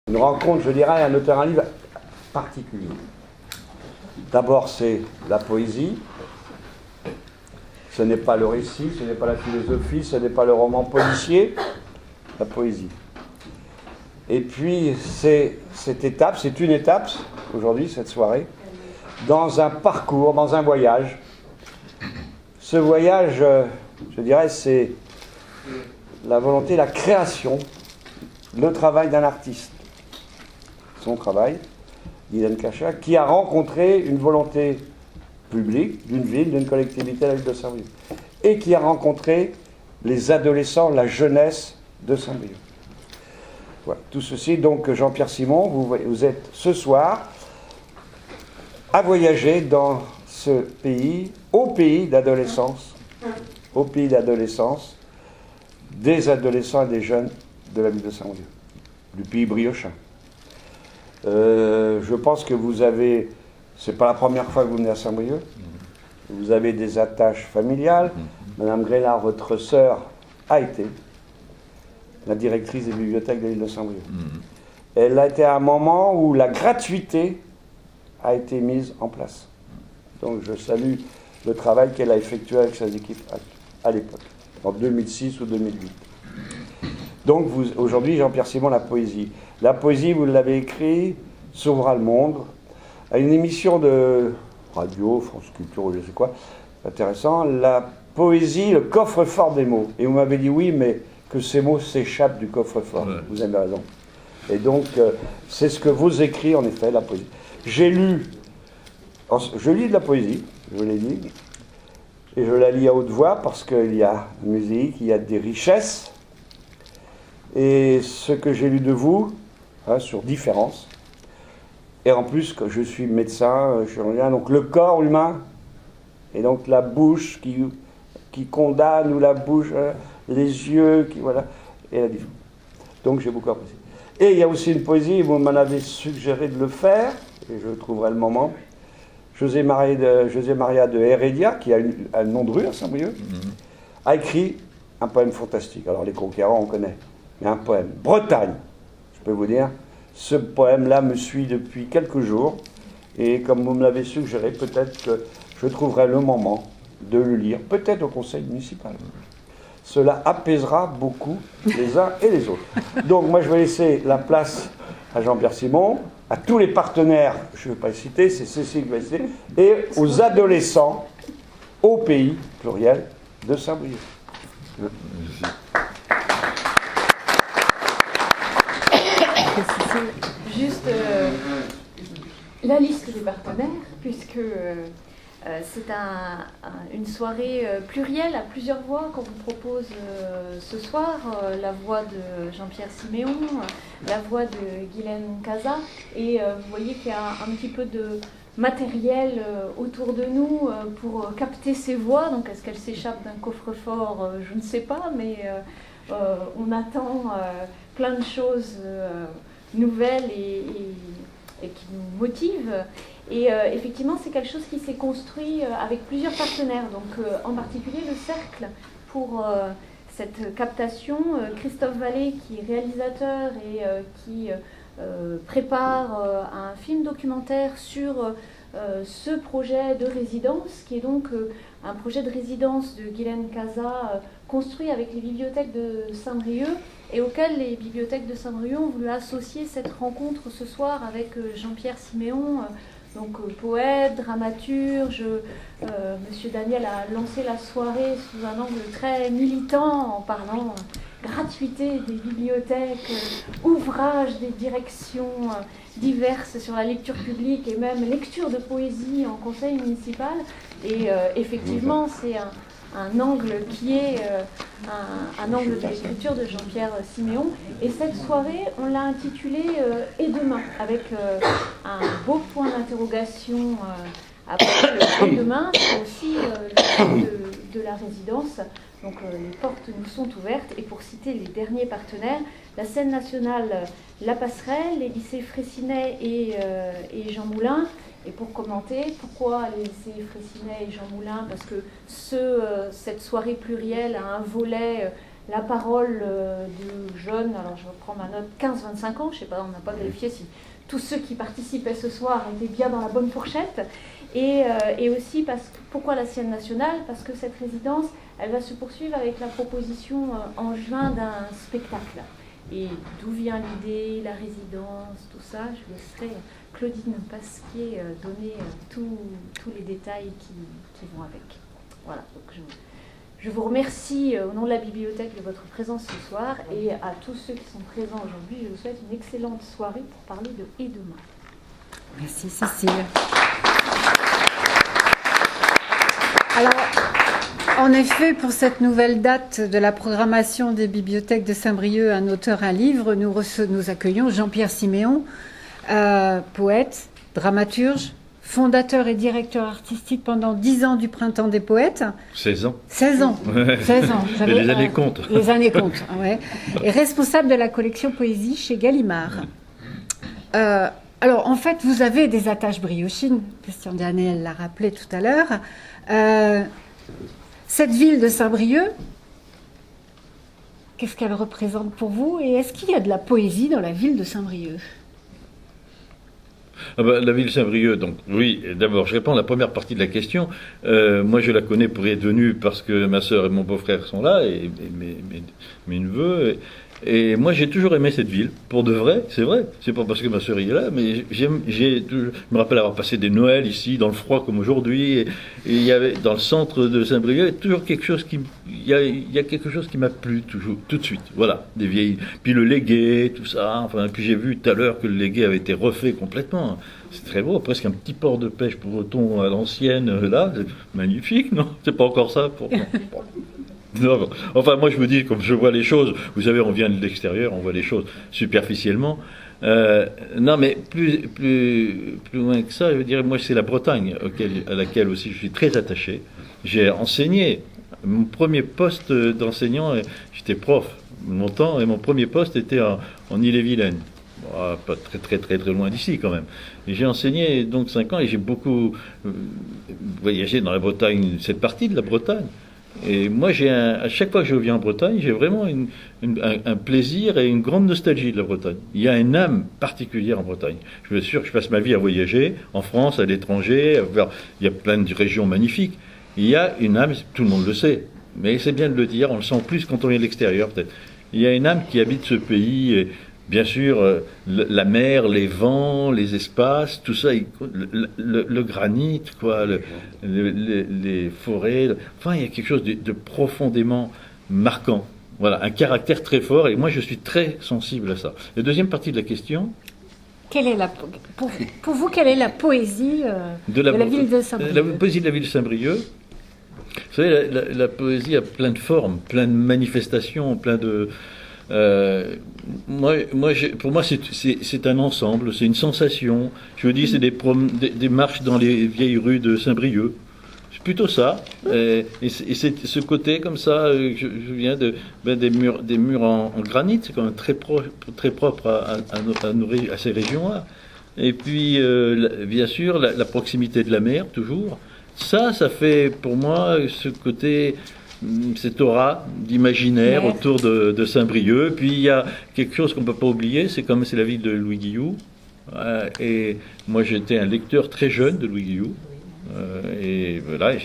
Une rencontre, je dirais, un auteur, un livre particulier. D'abord, c'est la poésie. Ce n'est pas le récit, ce n'est pas la philosophie, ce n'est pas le roman policier, la poésie. Et puis, c'est une étape, aujourd'hui, cette soirée, dans un parcours, dans un voyage. Ce voyage, je dirais, c'est la volonté, la création, le travail d'un artiste. Son travail, Guylaine Cacha, qui a rencontré une volonté publique d'une ville, d'une collectivité, la ville de Saint-Brieuc, et qui a rencontré les adolescents, la jeunesse de Saint-Brieuc. Voilà. Tout ceci, donc, Jean-Pierre Simon, vous êtes ce soir à voyager dans ce pays, au pays d'adolescence, des adolescents et des jeunes de la ville de Saint-Brieuc, du pays briochin. Je pense que vous avez, c'est pas la première fois que vous venez à Saint-Brieuc, vous avez des attaches familiales. Madame Grélard, votre sœur, a été la directrice des bibliothèques de la ville de Saint-Brieuc. Elle a été à un moment où la gratuité a été mise en place. Donc je salue le travail qu'elle a effectué avec ses équipes à l'époque, en 2006 ou 2008. Donc aujourd'hui, Jean-Pierre Simon, la poésie. La poésie, vous l'avez écrit, Sauvera le monde, à une émission de radio, France Culture ou je sais quoi, intéressant, la poésie, le coffre-fort des mots. Et vous m'avez dit oui, mais que ces mots s'échappent du coffre-fort. Ouais. Vous avez raison. Et donc, c'est ce que vous écrivez, en effet, la poésie. Je lis de la poésie, je l'ai dit, et je la lis à haute voix parce qu'il y a musique, il y a des richesses. Et ce que j'ai lu de vous, sur différence, et en plus, que je suis médecin, chirurgien, donc le corps humain, et donc la bouche qui condamne, ou la bouche, les yeux, voilà, et la différence. Donc j'ai beaucoup apprécié. Et il y a aussi une poésie, vous m'en avez suggéré de le faire, et je trouverai le moment. José Maria de Heredia, qui a un nom de rue à Saint-Brieuc, a écrit un poème fantastique. Alors les conquérants, on connaît, mais un poème. Bretagne, je peux vous dire, ce poème-là me suit depuis quelques jours, et comme vous me l'avez suggéré, peut-être que je trouverai le moment de le lire, peut-être au conseil municipal. Cela apaisera beaucoup les uns et les autres. Donc moi je vais laisser la place à Jean-Pierre Simon, à tous les partenaires, je ne vais pas les citer, c'est Cécile qui va les citer, et aux adolescents au pays, pluriel, de Saint-Brieuc. Juste la liste des partenaires, puisque c'est une soirée plurielle à plusieurs voix qu'on vous propose ce soir. La voix de Jean-Pierre Siméon, la voix de Guylaine Caza, et vous voyez qu'il y a un petit peu de matériel autour de nous pour capter ces voix. Donc est-ce qu'elles s'échappent d'un coffre-fort? Je ne sais pas, mais on attend plein de choses nouvelles et qui nous motivent. Et effectivement, c'est quelque chose qui s'est construit avec plusieurs partenaires, donc en particulier le Cercle pour cette captation. Christophe Vallée, qui est réalisateur et qui prépare un film documentaire sur ce projet de résidence, qui est donc un projet de résidence de Guylaine Caza construit avec les bibliothèques de Saint-Brieuc, et auquel les bibliothèques de Saint-Brieuc ont voulu associer cette rencontre ce soir avec Jean-Pierre Siméon, donc poète, dramaturge. Monsieur Daniel a lancé la soirée sous un angle très militant en parlant gratuité des bibliothèques, ouvrage des directions diverses sur la lecture publique et même lecture de poésie en conseil municipal. Et effectivement, c'est un angle qui est un angle de l'écriture de Jean-Pierre Siméon. Et cette soirée, on l'a intitulée « Et demain », avec un beau point d'interrogation après le « Et demain », c'est aussi le thème de la résidence. Donc les portes nous sont ouvertes. Et pour citer les derniers partenaires, la scène nationale La Passerelle, les lycées Fraissinet et Jean Moulin. Et pour commenter, pourquoi les lycées Fraissinet et Jean Moulin? Parce que cette soirée plurielle a un volet la parole de jeunes, alors je reprends ma note, 15-25 ans, je ne sais pas, on n'a pas vérifié si tous ceux qui participaient ce soir étaient bien dans la bonne fourchette. Et aussi, pourquoi la Sienne nationale? Parce que cette résidence, elle va se poursuivre avec la proposition en juin d'un spectacle. Et d'où vient l'idée, la résidence, tout ça, je laisserai Claudine Pasquier donner tous les détails qui vont avec. Voilà, donc je vous remercie au nom de la bibliothèque de votre présence ce soir, et à tous ceux qui sont présents aujourd'hui, je vous souhaite une excellente soirée pour parler de Et demain. Merci Cécile. Alors, en effet, pour cette nouvelle date de la programmation des bibliothèques de Saint-Brieuc, un auteur, un livre, nous accueillons Jean-Pierre Siméon, poète, dramaturge, fondateur et directeur artistique pendant 10 ans du Printemps des Poètes. 16 ans. 16 ans. Ouais. 16 ans. Et les années comptent. Les années comptent, ouais. Et responsable de la collection Poésie chez Gallimard. Alors, en fait, vous avez des attaches briochines. Christian Dianel l'a rappelé tout à l'heure. Cette ville de Saint-Brieuc, qu'est-ce qu'elle représente pour vous? Et est-ce qu'il y a de la poésie dans la ville de Saint-Brieuc? La ville de Saint-Brieuc, donc oui, d'abord je réponds à la première partie de la question. Moi je la connais pour y être venu parce que ma sœur et mon beau-frère sont là, et mes neveux. Et moi j'ai toujours aimé cette ville, pour de vrai, c'est vrai. C'est pas parce que ma sœur est là, mais je me rappelle avoir passé des Noëls ici, dans le froid comme aujourd'hui, et il y avait, dans le centre de Saint-Brieuc, il y a toujours quelque chose il y a quelque chose qui m'a plu toujours, tout de suite. Voilà, des vieilles, puis le Légué, tout ça, enfin, puis j'ai vu tout à l'heure que le Légué avait été refait complètement. C'est très beau, presque un petit port de pêche breton à l'ancienne, là, c'est magnifique, non? C'est pas encore ça pour... Non, enfin, moi je me dis, comme je vois les choses, vous savez, on vient de l'extérieur, on voit les choses superficiellement. Non, mais plus loin que ça, je veux dire, moi c'est la Bretagne à laquelle aussi je suis très attaché. J'ai enseigné. Mon premier poste d'enseignant, j'étais prof longtemps, et mon premier poste était en Ille-et-Vilaine. Bon, pas très loin d'ici quand même. Et j'ai enseigné donc 5 ans, et j'ai beaucoup voyagé dans la Bretagne, cette partie de la Bretagne. Et moi, à chaque fois que je viens en Bretagne, j'ai vraiment un plaisir et une grande nostalgie de la Bretagne. Il y a une âme particulière en Bretagne. Je suis sûr que je passe ma vie à voyager, en France, à l'étranger, il y a plein de régions magnifiques. Il y a une âme, tout le monde le sait, mais c'est bien de le dire, on le sent plus quand on vient de l'extérieur peut-être. Il y a une âme qui habite ce pays, et bien sûr, la mer, les vents, les espaces, tout ça, le granit, quoi, les forêts. Enfin, il y a quelque chose de profondément marquant. Voilà, un caractère très fort, et moi je suis très sensible à ça. La deuxième partie de la question. Pour vous, quelle est la poésie de la ville de Saint-Brieuc? La poésie de la ville de Saint-Brieuc. Vous savez, la poésie a plein de formes, plein de manifestations, plein de... pour moi, c'est un ensemble, c'est une sensation. Je vous dis, c'est des marches dans les vieilles rues de Saint-Brieuc. C'est plutôt ça. Et c'est ce côté comme ça. Je viens des murs en granit, c'est quand même très propre à ces régions-là. Et puis, bien sûr, la proximité de la mer, toujours. Ça fait pour moi ce côté, cette aura d'imaginaire autour de Saint-Brieuc. Puis il y a quelque chose qu'on ne peut pas oublier, c'est la ville de Louis Guillou. Et moi j'étais un lecteur très jeune de Louis Guillou. Et voilà,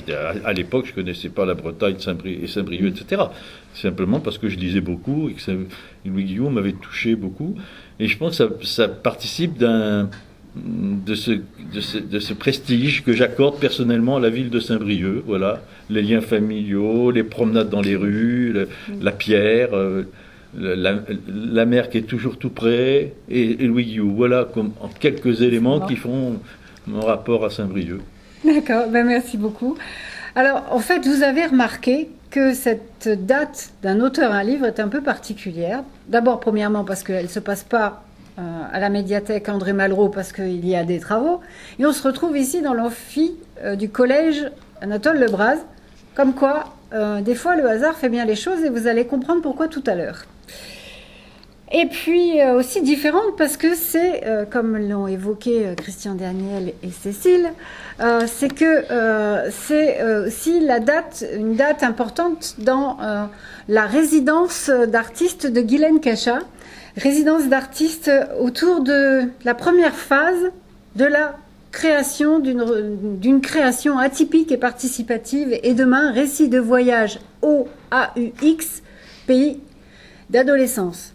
à l'époque je ne connaissais pas la Bretagne, Saint-Brieuc, etc. Simplement parce que je lisais beaucoup et que Louis Guillou m'avait touché beaucoup. Et je pense que ça participe de ce prestige que j'accorde personnellement à la ville de Saint-Brieuc. Voilà, les liens familiaux, les promenades dans les rues, la pierre, la mer qui est toujours tout près, et Louis Guillou. Voilà, comme en quelques éléments qui font mon rapport à Saint-Brieuc. D'accord, merci beaucoup. Alors, en fait, vous avez remarqué que cette date d'un auteur à un livre est un peu particulière. D'abord, premièrement, parce qu'elle ne se passe pas à la médiathèque André Malraux, parce qu'il y a des travaux. Et on se retrouve ici dans l'amphi du collège Anatole Lebras. Comme quoi, des fois, le hasard fait bien les choses, et vous allez comprendre pourquoi tout à l'heure. Et puis aussi différente parce que c'est, comme l'ont évoqué Christian Daniel et Cécile, c'est que c'est aussi une date importante dans la résidence d'artistes de Guylaine Cacha, résidence d'artistes autour de la première phase de la création d'une création atypique et participative, et demain, récit de voyage OAUX, pays d'adolescence.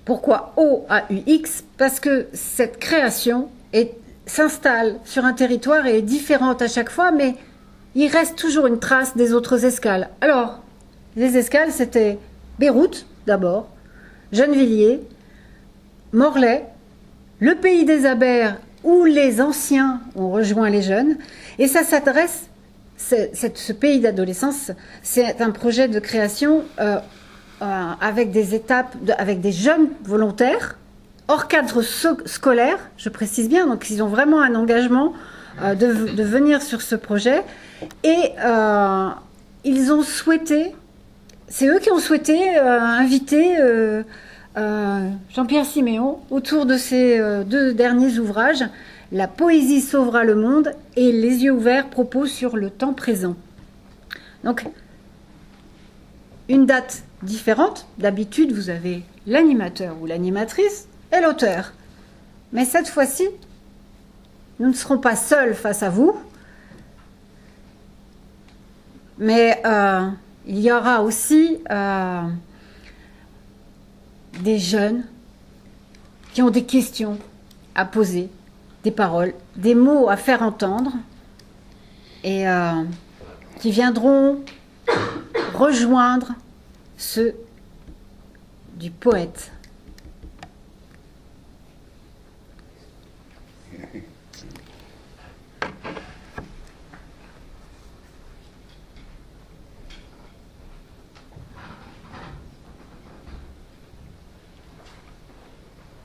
Pourquoi OAUX? Parce que cette création s'installe sur un territoire et est différente à chaque fois, mais il reste toujours une trace des autres escales. Alors, les escales, c'était Beyrouth, d'abord, Gennevilliers, Morlaix, le pays des Abers, où les anciens ont rejoint les jeunes, et ça s'adresse, ce pays d'adolescence, c'est un projet de création avec des étapes, avec des jeunes volontaires, hors cadre scolaire, je précise bien, donc ils ont vraiment un engagement de venir sur ce projet, et ils ont souhaité, c'est eux qui ont souhaité inviter Jean-Pierre Siméon autour de ces deux derniers ouvrages, La poésie sauvera le monde et Les yeux ouverts, propos sur le temps présent. Donc, une date différente. D'habitude, vous avez l'animateur ou l'animatrice et l'auteur. Mais cette fois-ci, nous ne serons pas seuls face à vous, mais il y aura aussi des jeunes qui ont des questions à poser, des paroles, des mots à faire entendre, et qui viendront rejoindre ceux du poète.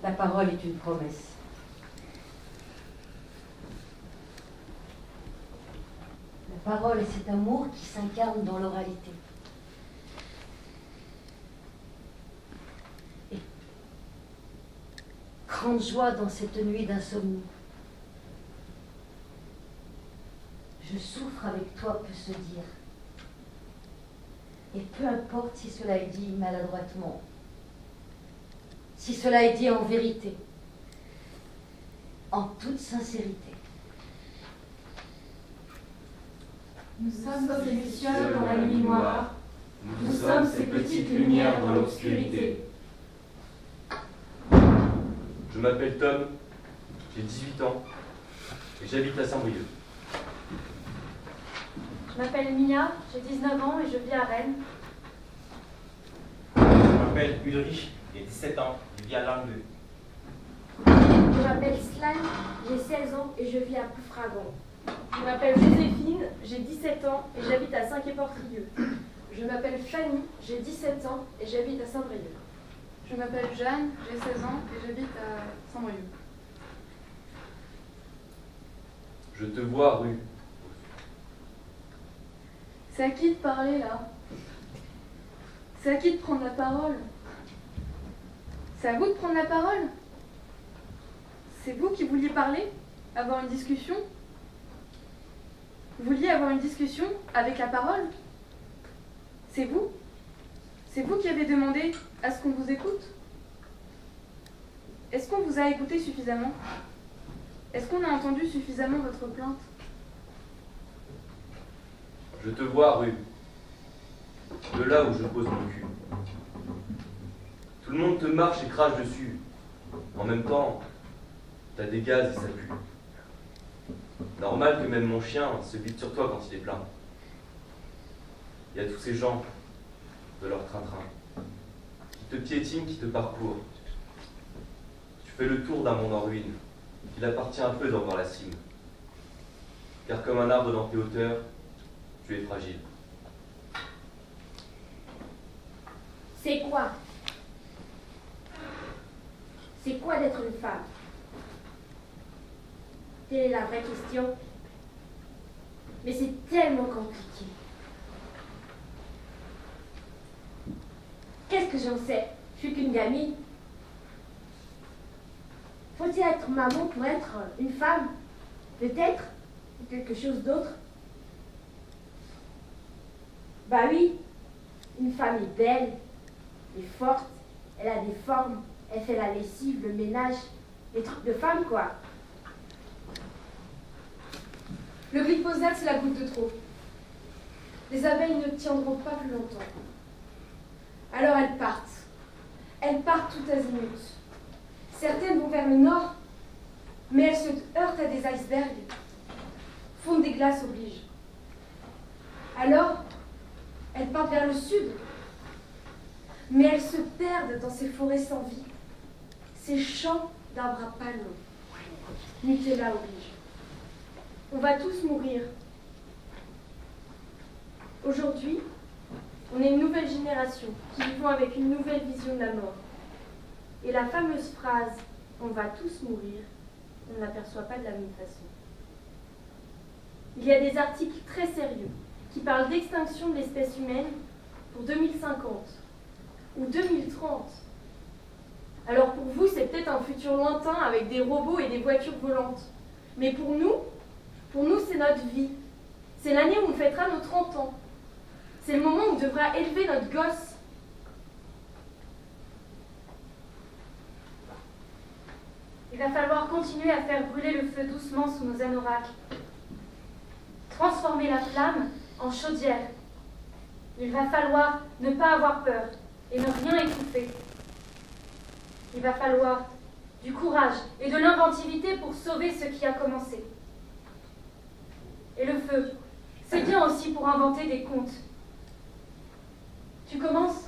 La parole est une promesse. La parole est cet amour qui s'incarne dans l'oralité. Et grande joie dans cette nuit d'insomnie. Je souffre avec toi peut se dire. Et peu importe si cela est dit maladroitement, si cela est dit en vérité, en toute sincérité. Nous sommes ces lucioles dans la nuit noire, nous sommes ces petites lumières dans l'obscurité. Je m'appelle Tom, j'ai 18 ans et j'habite à Saint-Brieuc. Je m'appelle Mia, j'ai 19 ans et je vis à Rennes. Je m'appelle Ulrich, j'ai 17 ans, je vis à Langueux. Je m'appelle Slan, j'ai 16 ans et je vis à Ploufragan. Je m'appelle Joséphine, j'ai 17 ans et j'habite à Saint-Quay-Portrieux. Je m'appelle Fanny, j'ai 17 ans et j'habite à Saint-Brieuc. Je m'appelle Jeanne, j'ai 16 ans et j'habite à Saint-Brieuc. Je te vois rue. C'est à qui de parler là? C'est à qui de prendre la parole? C'est à vous de prendre la parole? C'est vous qui vouliez parler? Avoir une discussion? Vous vouliez avoir une discussion avec la parole? C'est vous? C'est vous qui avez demandé à ce qu'on vous écoute? Est-ce qu'on vous a écouté suffisamment? Est-ce qu'on a entendu suffisamment votre plainte? Je te vois rue. De là où je pose mon cul. Tout le monde te marche et crache dessus. En même temps, t'as des gaz et ça pue. Normal que même mon chien se vide sur toi quand il est plein. Il y a tous ces gens, de leur train-train, qui te piétinent, qui te parcourent. Tu fais le tour d'un monde en ruine, qu'il appartient un peu d'en voir la cime. Car comme un arbre dans tes hauteurs, tu es fragile. C'est quoi? C'est quoi d'être une femme? Telle est la vraie question. Mais c'est tellement compliqué. Qu'est-ce que j'en sais? Je suis qu'une gamine. arrêter d'être maman pour être une femme, peut-être, ou quelque chose d'autre. Bah oui, une femme est belle, elle est forte, elle a des formes, elle fait la lessive, le ménage, les trucs de femme, quoi. Le glyphosate, c'est la goutte de trop. Les abeilles ne tiendront pas plus longtemps. Alors elles partent. Elles partent tout azimut. Certaines vont vers le nord, mais elles se heurtent à des icebergs. Fonte des glaces oblige. Alors, elles partent vers le sud, mais elles se perdent dans ces forêts sans vie, ces champs d'arbres à palmes. Nutella oblige. On va tous mourir. Aujourd'hui, on est une nouvelle génération qui vivons avec une nouvelle vision de la mort. Et la fameuse phrase « on va tous mourir », on ne l'aperçoit pas de la même façon. Il y a des articles très sérieux qui parlent d'extinction de l'espèce humaine pour 2050 ou 2030. Alors pour vous, c'est peut-être un futur lointain avec des robots et des voitures volantes. Mais pour nous, c'est notre vie. C'est l'année où on fêtera nos 30 ans. C'est le moment où on devra élever notre gosse. Il va falloir continuer à faire brûler le feu doucement sous nos anoraks. Transformer la flamme en chaudière. Il va falloir ne pas avoir peur et ne rien étouffer. Il va falloir du courage et de l'inventivité pour sauver ce qui a commencé. Et le feu, c'est bien aussi pour inventer des contes. Tu commences?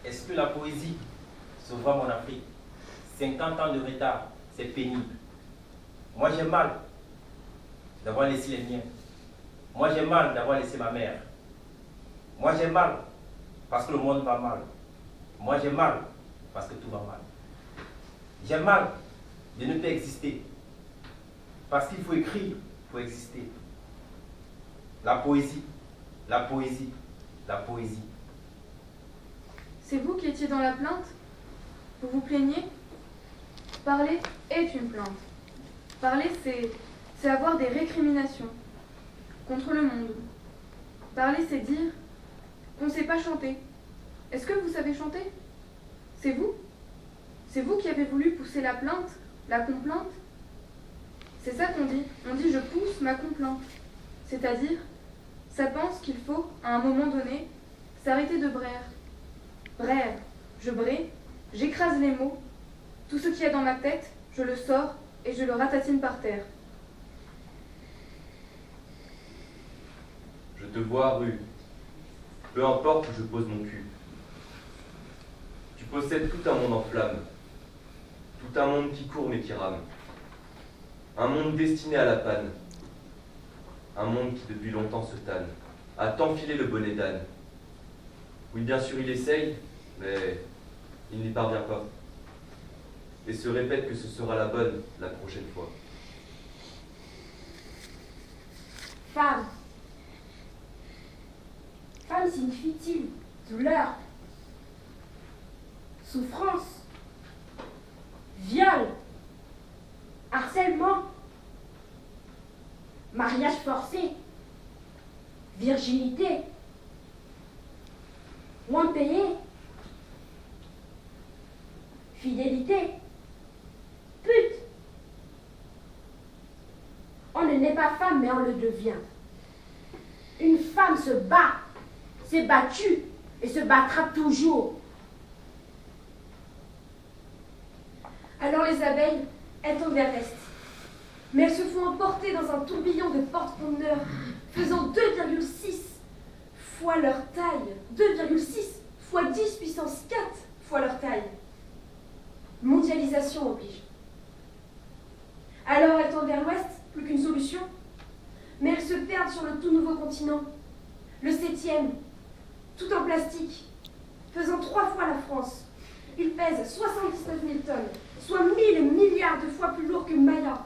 Est-ce que la poésie sauvera mon Afrique? 50 ans de retard, c'est pénible. Moi j'ai mal d'avoir laissé les miens. Moi j'ai mal d'avoir laissé ma mère. Moi j'ai mal parce que le monde va mal. Moi j'ai mal parce que tout va mal. J'ai mal de ne pas exister. Parce qu'il faut écrire pour exister. La poésie, la poésie, la poésie. C'est vous qui étiez dans la plainte? Vous vous plaignez? Parler est une plainte. Parler, c'est avoir des récriminations contre le monde. Parler, c'est dire qu'on ne sait pas chanter. Est-ce que vous savez chanter? C'est vous? C'est vous qui avez voulu pousser la plainte, la complainte? C'est ça qu'on dit. On dit « je pousse ma complainte ». C'est-à-dire, ça pense qu'il faut, à un moment donné, s'arrêter de braire. Braire, je brais, j'écrase les mots. Tout ce qu'il y a dans ma tête, je le sors et je le ratatine par terre. Je te vois, rue. Peu importe où je pose mon cul. Tu possèdes tout un monde en flammes. Tout un monde qui court mais qui rame. Un monde destiné à la panne. Un monde qui depuis longtemps se tanne. À t'enfiler le bonnet d'âne. Oui, bien sûr, il essaye, mais il n'y parvient pas. Et se répète que ce sera la bonne la prochaine fois. Femme. Femme signifie-t-il douleur, souffrance, viol, harcèlement, mariage forcé, virginité, moins payé, fidélité, pute. On ne naît pas femme, mais on le devient. Une femme se bat, s'est battue et se battra toujours. Alors les abeilles, elles tombent vers l'est. Mais elles se font emporter dans un tourbillon de porte-conteneurs, faisant 2,6 fois leur taille. 2,6 fois 10 puissance 4 fois leur taille. Mondialisation oblige. Alors elles tombent vers l'ouest, plus qu'une solution. Mais elles se perdent sur le tout nouveau continent. Le 7e, tout en plastique, faisant 3 fois la France. Il pèse 79 000 tonnes, soit 1000 milliards de fois plus lourd que Maya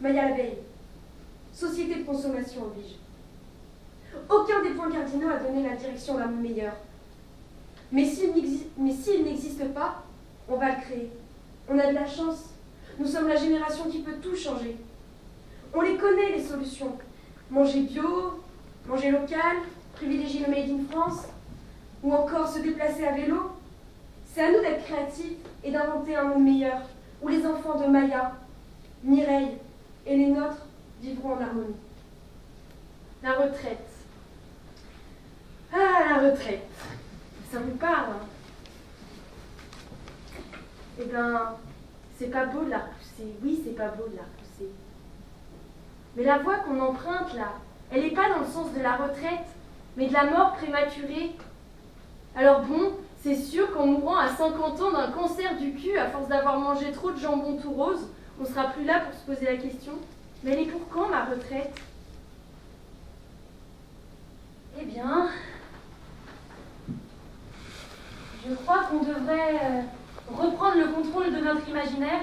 l'abeille. Société de consommation oblige. Aucun des points cardinaux a donné la direction la meilleure. Mais s'il n'existe pas, on va le créer. On a de la chance. Nous sommes la génération qui peut tout changer. On les connaît, les solutions. Manger bio, manger local, privilégier le Made in France, ou encore se déplacer à vélo. C'est à nous d'être créatifs et d'inventer un monde meilleur, où les enfants de Maya, Mireille et les nôtres vivront en harmonie. La retraite. Ah, la retraite. Ça vous parle, hein? Eh bien, c'est pas beau de la repousser. Oui, c'est pas beau de la repousser. Mais la voie qu'on emprunte, là, elle n'est pas dans le sens de la retraite, mais de la mort prématurée. Alors bon, c'est sûr qu'en mourant à 50 ans d'un cancer du cul, à force d'avoir mangé trop de jambon tout rose, on sera plus là pour se poser la question. Mais elle est pour quand, ma retraite? Eh bien, je crois qu'on devrait reprendre le contrôle de notre imaginaire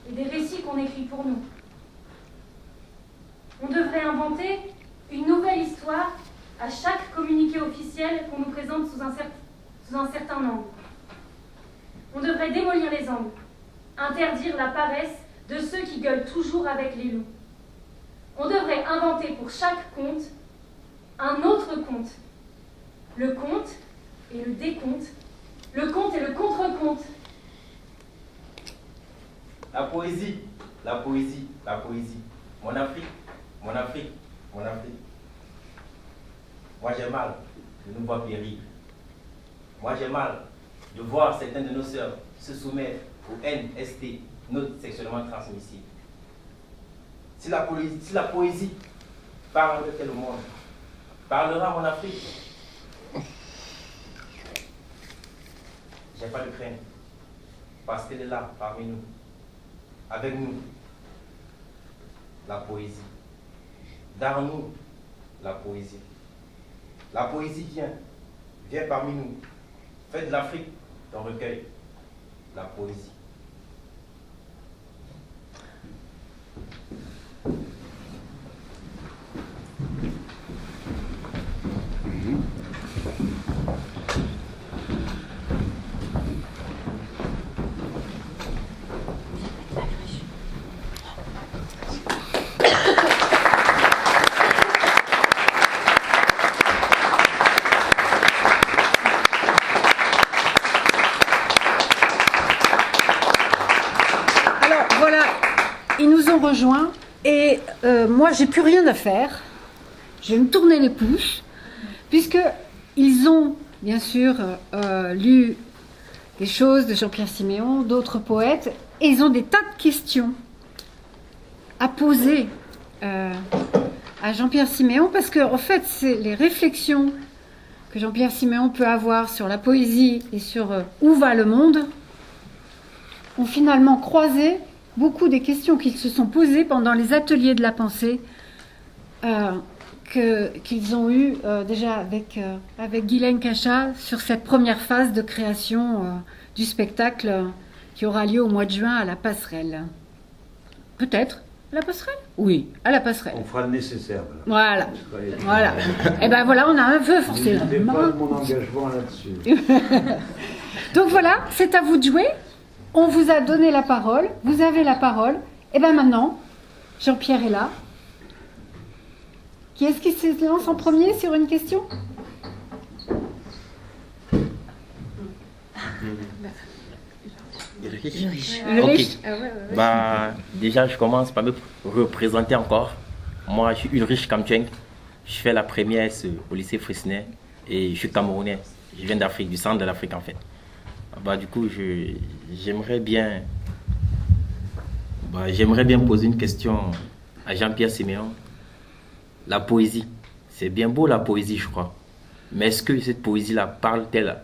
et des récits qu'on écrit pour nous. On devrait inventer une nouvelle histoire à chaque communiqué officiel qu'on nous présente sous un certain angle. On devrait démolir les angles, interdire la paresse de ceux qui gueulent toujours avec les loups. On devrait inventer pour chaque conte un autre conte. Le conte et le décompte, le conte et le contre-conte. La poésie, la poésie, la poésie. Mon Afrique, mon Afrique, mon Afrique. Moi j'ai mal de nous voir périr. Moi j'ai mal de voir certains de nos sœurs se soumettre au NST, non sexuellement transmissible. Si la poésie parle de tel monde, parlera mon Afrique. J'ai pas de crainte, parce qu'elle est là, parmi nous, avec nous, la poésie. Dans nous, la poésie. La poésie vient parmi nous. Faites de l'Afrique ton recueil, la poésie. Rejoint et moi j'ai plus rien à faire, je vais me tourner les pouces puisque ils ont bien sûr lu des choses de Jean-Pierre Siméon, d'autres poètes, et ils ont des tas de questions à poser à Jean-Pierre Siméon, parce que en fait c'est les réflexions que Jean-Pierre Siméon peut avoir sur la poésie et sur où va le monde ont finalement croisé beaucoup des questions qu'ils se sont posées pendant les ateliers de la pensée qu'ils ont eus déjà avec Guylaine Cachat sur cette première phase de création du spectacle qui aura lieu au mois de juin à la Passerelle. Peut-être à la Passerelle? Oui, à la Passerelle. On fera le nécessaire. Voilà. Voilà. Et ben voilà, on a un vœu forcément. Je n'ai pas mon engagement là-dessus. Donc voilà, c'est à vous de jouer. On vous a donné la parole, vous avez la parole. Et bien maintenant, Jean-Pierre est là. Qui est-ce qui se lance en premier sur une question? Ulrich. Ulrich. Okay. Bah, déjà, je commence par me représenter encore. Moi, je suis Ulrich Kamcheng. Je fais la première au lycée Freycinet et je suis camerounais. Je viens d'Afrique, du centre de l'Afrique en fait. Bah, du coup, j'aimerais bien poser une question à Jean-Pierre Siméon. La poésie, c'est bien beau la poésie, je crois. Mais est-ce que cette poésie-là parle-t-elle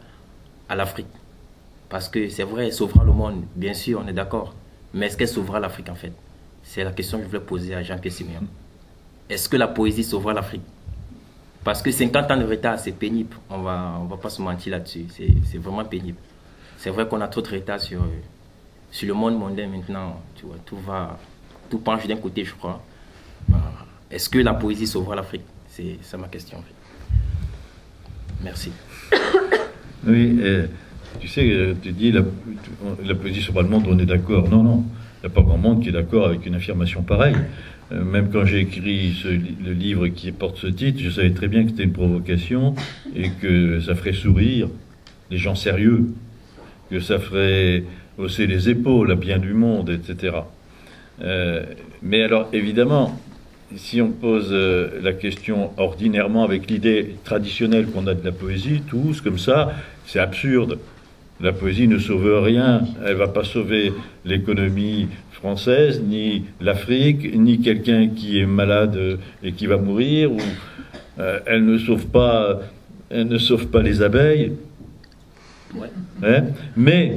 à l'Afrique? Parce que c'est vrai, elle sauvera le monde, bien sûr, on est d'accord. Mais est-ce qu'elle sauvera l'Afrique en fait? C'est la question que je voulais poser à Jean-Pierre Siméon. Est-ce que la poésie sauvera l'Afrique? Parce que 50 ans de retard, c'est pénible. On va pas se mentir là-dessus. C'est vraiment pénible. C'est vrai qu'on a trop de retard sur le monde mondain maintenant. Tu vois, tout penche d'un côté, je crois. Est-ce que la poésie sauvera l'Afrique? C'est ça ma question en fait. Merci. Oui, Tu sais, tu dis la poésie sauve le monde, on est d'accord. Non, non, il n'y a pas grand monde qui est d'accord avec une affirmation pareille. Même quand j'ai écrit le livre qui porte ce titre, je savais très bien que c'était une provocation et que ça ferait sourire les gens sérieux, que ça ferait hausser les épaules à bien du monde, etc. Mais alors, évidemment, si on pose la question ordinairement avec l'idée traditionnelle qu'on a de la poésie, tous comme ça, c'est absurde. La poésie ne sauve rien, elle ne va pas sauver l'économie française, ni l'Afrique, ni quelqu'un qui est malade et qui va mourir, ou elle ne sauve pas les abeilles. Ouais. Hein? Mais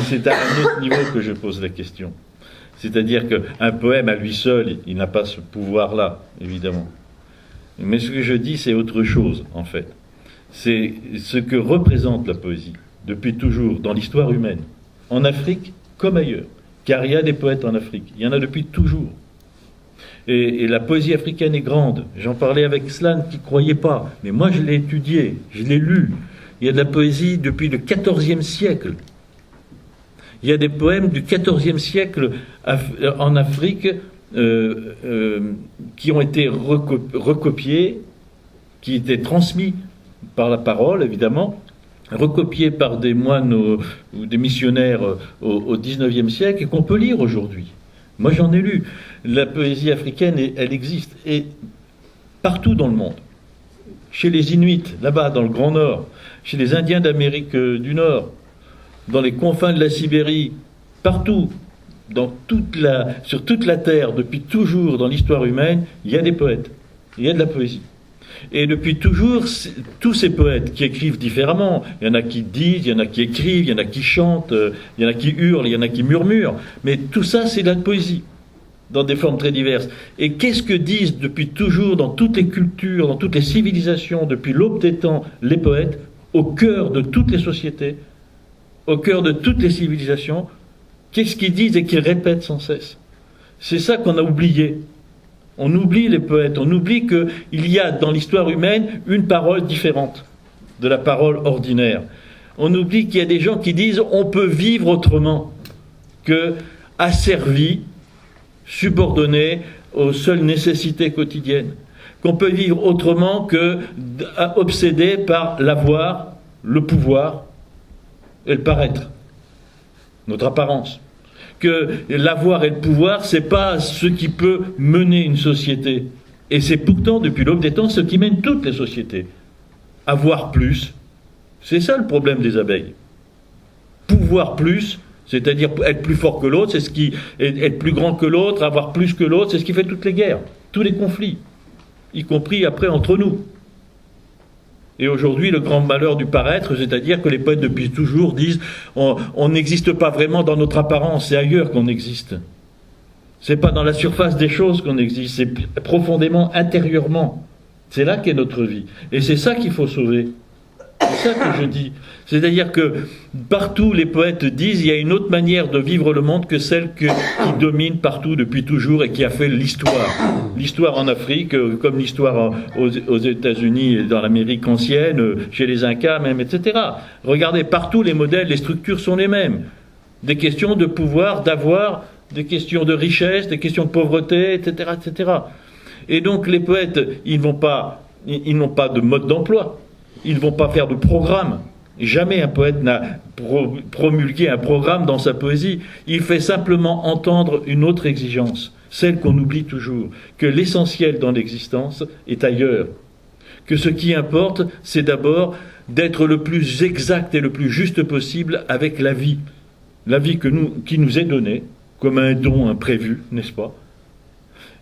c'est à un autre niveau que je pose la question. C'est-à-dire qu'un poème à lui seul, il n'a pas ce pouvoir-là, évidemment. Mais ce que je dis, c'est autre chose, en fait. C'est ce que représente la poésie, depuis toujours, dans l'histoire humaine, en Afrique comme ailleurs. Car il y a des poètes en Afrique, il y en a depuis toujours. Et la poésie africaine est grande. J'en parlais avec Slan qui ne croyait pas, mais moi je l'ai étudié, je l'ai lu. Il y a de la poésie depuis le XIVe siècle. Il y a des poèmes du XIVe siècle en Afrique qui ont été recopiés, qui étaient transmis par la parole, évidemment, recopiés par des moines ou des missionnaires au XIXe siècle et qu'on peut lire aujourd'hui. Moi, j'en ai lu. La poésie africaine, elle existe. Et partout dans le monde. Chez les Inuits, là-bas, dans le Grand Nord, chez les Indiens d'Amérique du Nord, dans les confins de la Sibérie, partout, sur toute la Terre, depuis toujours dans l'histoire humaine, il y a des poètes, il y a de la poésie. Et depuis toujours, tous ces poètes qui écrivent différemment, il y en a qui disent, il y en a qui écrivent, il y en a qui chantent, il y en a qui hurlent, il y en a qui murmurent, mais tout ça c'est de la poésie, dans des formes très diverses. Et qu'est-ce que disent depuis toujours, dans toutes les cultures, dans toutes les civilisations, depuis l'aube des temps, les poètes, au cœur de toutes les sociétés, au cœur de toutes les civilisations, qu'est-ce qu'ils disent et qu'ils répètent sans cesse? C'est ça qu'on a oublié. On oublie les poètes, on oublie qu'il y a dans l'histoire humaine une parole différente de la parole ordinaire. On oublie qu'il y a des gens qui disent on peut vivre autrement que asservi, subordonné aux seules nécessités quotidiennes. Qu'on peut vivre autrement que obsédé par l'avoir, le pouvoir et le paraître, notre apparence. Que l'avoir et le pouvoir, c'est pas ce qui peut mener une société. Et c'est pourtant, depuis l'aube des temps, ce qui mène toutes les sociétés. Avoir plus, c'est ça le problème des abeilles. Pouvoir plus, c'est-à-dire être plus fort que l'autre, c'est ce qui être plus grand que l'autre, avoir plus que l'autre, c'est ce qui fait toutes les guerres, tous les conflits, y compris après entre nous. Et aujourd'hui, le grand malheur du paraître, c'est-à-dire que les poètes depuis toujours disent on n'existe pas vraiment dans notre apparence, c'est ailleurs qu'on existe. C'est pas dans la surface des choses qu'on existe, c'est profondément, intérieurement. C'est là qu'est notre vie. Et c'est ça qu'il faut sauver. C'est ça que je dis. C'est-à-dire que partout les poètes disent il y a une autre manière de vivre le monde que celle qui domine partout depuis toujours et qui a fait l'histoire. L'histoire en Afrique, comme l'histoire aux États-Unis et dans l'Amérique ancienne, chez les Incas même, etc. Regardez, partout les modèles, les structures sont les mêmes. Des questions de pouvoir, d'avoir, des questions de richesse, des questions de pauvreté, etc., etc. Et donc les poètes, ils n'ont pas de mode d'emploi. Ils ne vont pas faire de programme. Jamais un poète n'a promulgué un programme dans sa poésie. Il fait simplement entendre une autre exigence, celle qu'on oublie toujours, que l'essentiel dans l'existence est ailleurs. Que ce qui importe, c'est d'abord d'être le plus exact et le plus juste possible avec la vie qui nous est donnée, comme un don imprévu, n'est-ce pas?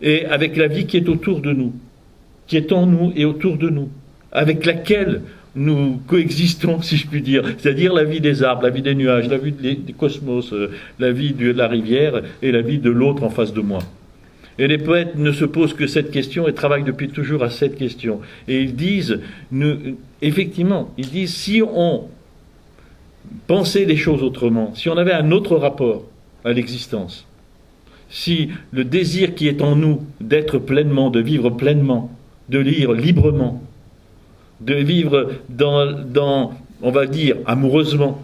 Et avec la vie qui est autour de nous, qui est en nous et autour de nous, avec laquelle nous coexistons, si je puis dire, c'est-à-dire la vie des arbres, la vie des nuages, la vie des cosmos, la vie de la rivière et la vie de l'autre en face de moi. Et les poètes ne se posent que cette question et travaillent depuis toujours à cette question. Et ils disent, effectivement, ils disent, si on pensait les choses autrement, si on avait un autre rapport à l'existence, si le désir qui est en nous d'être pleinement, de vivre pleinement, de lire librement, de vivre dans on va dire amoureusement,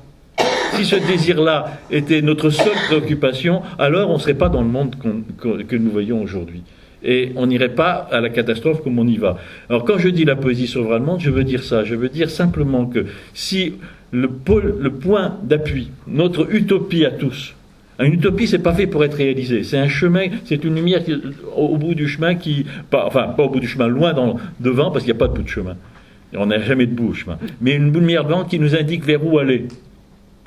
si ce désir-là était notre seule préoccupation, alors on ne serait pas dans le monde que nous voyons aujourd'hui. Et on n'irait pas à la catastrophe comme on y va. Alors quand je dis la poésie sauve le monde, je veux dire ça. Je veux dire simplement que si le point d'appui, notre utopie à tous, une utopie, c'est pas fait pour être réalisé. C'est un chemin, c'est une lumière au bout du chemin pas au bout du chemin, loin devant, parce qu'il n'y a pas de bout de chemin. On n'a jamais de bout au chemin. Mais une lumière devant qui nous indique vers où aller,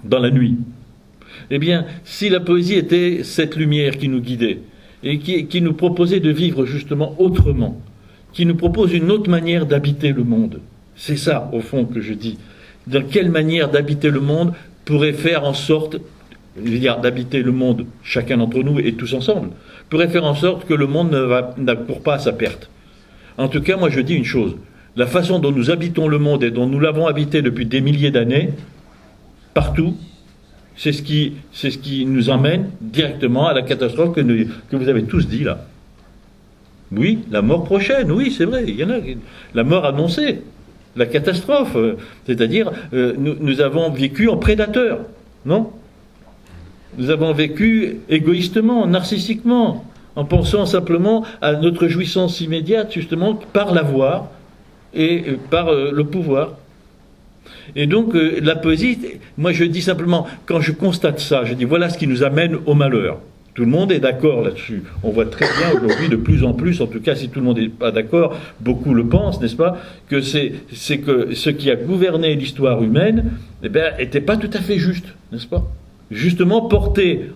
dans la nuit. Eh bien, si la poésie était cette lumière qui nous guidait, et qui nous proposait de vivre justement autrement, qui nous propose une autre manière d'habiter le monde. C'est ça, au fond, que je dis. Dans quelle manière d'habiter le monde pourrait faire en sorte, d'habiter le monde, chacun d'entre nous et tous ensemble, pourrait faire en sorte que le monde n'accourt pas à sa perte. En tout cas, moi je dis une chose, la façon dont nous habitons le monde et dont nous l'avons habité depuis des milliers d'années, partout, c'est ce qui nous emmène directement à la catastrophe que vous avez tous dit là. Oui, la mort prochaine, oui, c'est vrai, il y en a. La mort annoncée, la catastrophe, c'est-à-dire nous avons vécu en prédateur, non ? Nous avons vécu égoïstement, narcissiquement, en pensant simplement à notre jouissance immédiate, justement, par l'avoir et par le pouvoir. Et donc, la poésie, moi je dis simplement, quand je constate ça, je dis voilà ce qui nous amène au malheur. Tout le monde est d'accord là-dessus. On voit très bien aujourd'hui, de plus en plus, en tout cas si tout le monde n'est pas d'accord, beaucoup le pensent, n'est-ce pas, que c'est que ce qui a gouverné l'histoire humaine, eh bien, n'était pas tout à fait juste, n'est-ce pas ? Justement, porter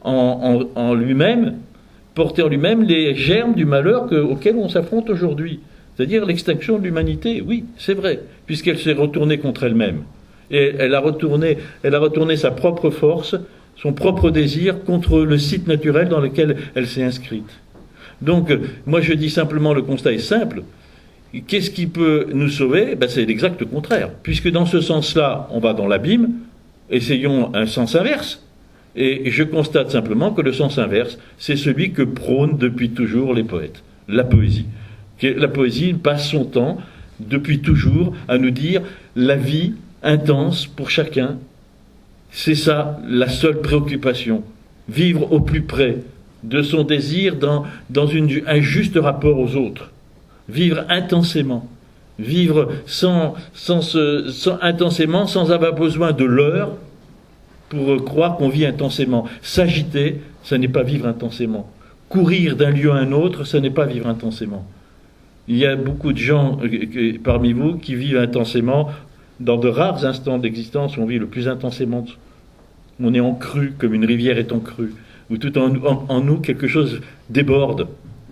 en lui-même les germes du malheur auquel on s'affronte aujourd'hui. C'est-à-dire l'extinction de l'humanité, oui, c'est vrai, puisqu'elle s'est retournée contre elle-même. Et elle a retourné sa propre force, son propre désir contre le site naturel dans lequel elle s'est inscrite. Donc, moi je dis simplement, le constat est simple. Qu'est-ce qui peut nous sauver ? C'est l'exact contraire. Puisque dans ce sens-là, on va dans l'abîme, essayons un sens inverse. Et je constate simplement que le sens inverse, c'est celui que prônent depuis toujours les poètes, la poésie. La poésie passe son temps, depuis toujours, à nous dire la vie intense pour chacun, c'est ça la seule préoccupation. Vivre au plus près de son désir dans un juste rapport aux autres. Vivre intensément. Vivre intensément, sans avoir besoin de l'heure pour croire qu'on vit intensément. S'agiter, ça n'est pas vivre intensément. Courir d'un lieu à un autre, ça n'est pas vivre intensément. Il y a beaucoup de gens parmi vous qui vivent intensément dans de rares instants d'existence où on vit le plus intensément. On est en crue, comme une rivière est en crue, où tout en nous, quelque chose déborde.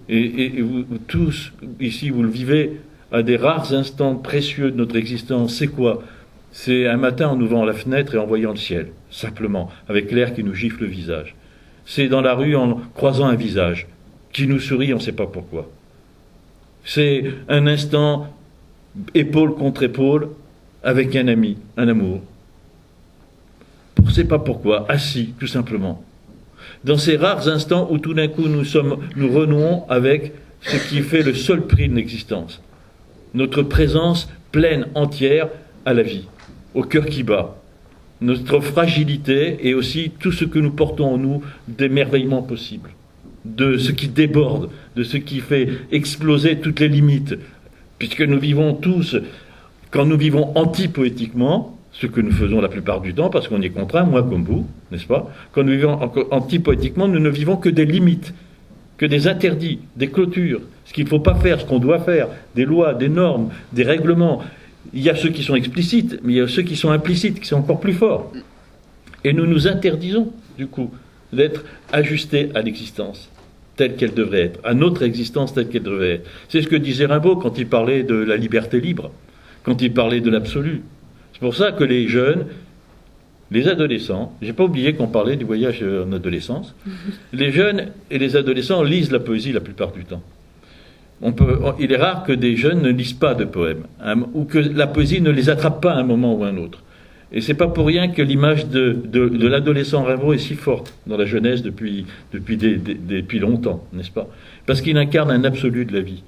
Et vous tous, ici, vous le vivez à des rares instants précieux de notre existence. C'est quoi ? C'est un matin en ouvrant la fenêtre et en voyant le ciel, simplement, avec l'air qui nous gifle le visage. C'est dans la rue en croisant un visage qui nous sourit, on ne sait pas pourquoi. C'est un instant, épaule contre épaule, avec un ami, un amour. On ne sait pas pourquoi, assis, tout simplement. Dans ces rares instants où tout d'un coup nous renouons avec ce qui fait le seul prix de l'existence. Notre présence pleine, entière à la vie, au cœur qui bat. Notre fragilité et aussi tout ce que nous portons en nous d'émerveillement possible. De ce qui déborde, de ce qui fait exploser toutes les limites. Puisque nous vivons tous, quand nous vivons anti-poétiquement, ce que nous faisons la plupart du temps, parce qu'on y est contraint, moi comme vous, n'est-ce pas ? Quand nous vivons anti-poétiquement, nous ne vivons que des limites, que des interdits, des clôtures, ce qu'il ne faut pas faire, ce qu'on doit faire, des lois, des normes, des règlements. Il y a ceux qui sont explicites, mais il y a ceux qui sont implicites, qui sont encore plus forts. Et nous nous interdisons, du coup, d'être ajustés à l'existence telle qu'elle devrait être, à notre existence telle qu'elle devrait être. C'est ce que disait Rimbaud quand il parlait de la liberté libre, quand il parlait de l'absolu. C'est pour ça que les jeunes, les adolescents, j'ai pas oublié qu'on parlait du voyage en adolescence, les jeunes et les adolescents lisent la poésie la plupart du temps. Il est rare que des jeunes ne lisent pas de poèmes, ou que la poésie ne les attrape pas à un moment ou à un autre. Et c'est pas pour rien que l'image de l'adolescent Rimbaud est si forte dans la jeunesse depuis longtemps, n'est-ce pas ? Parce qu'il incarne un absolu de la vie,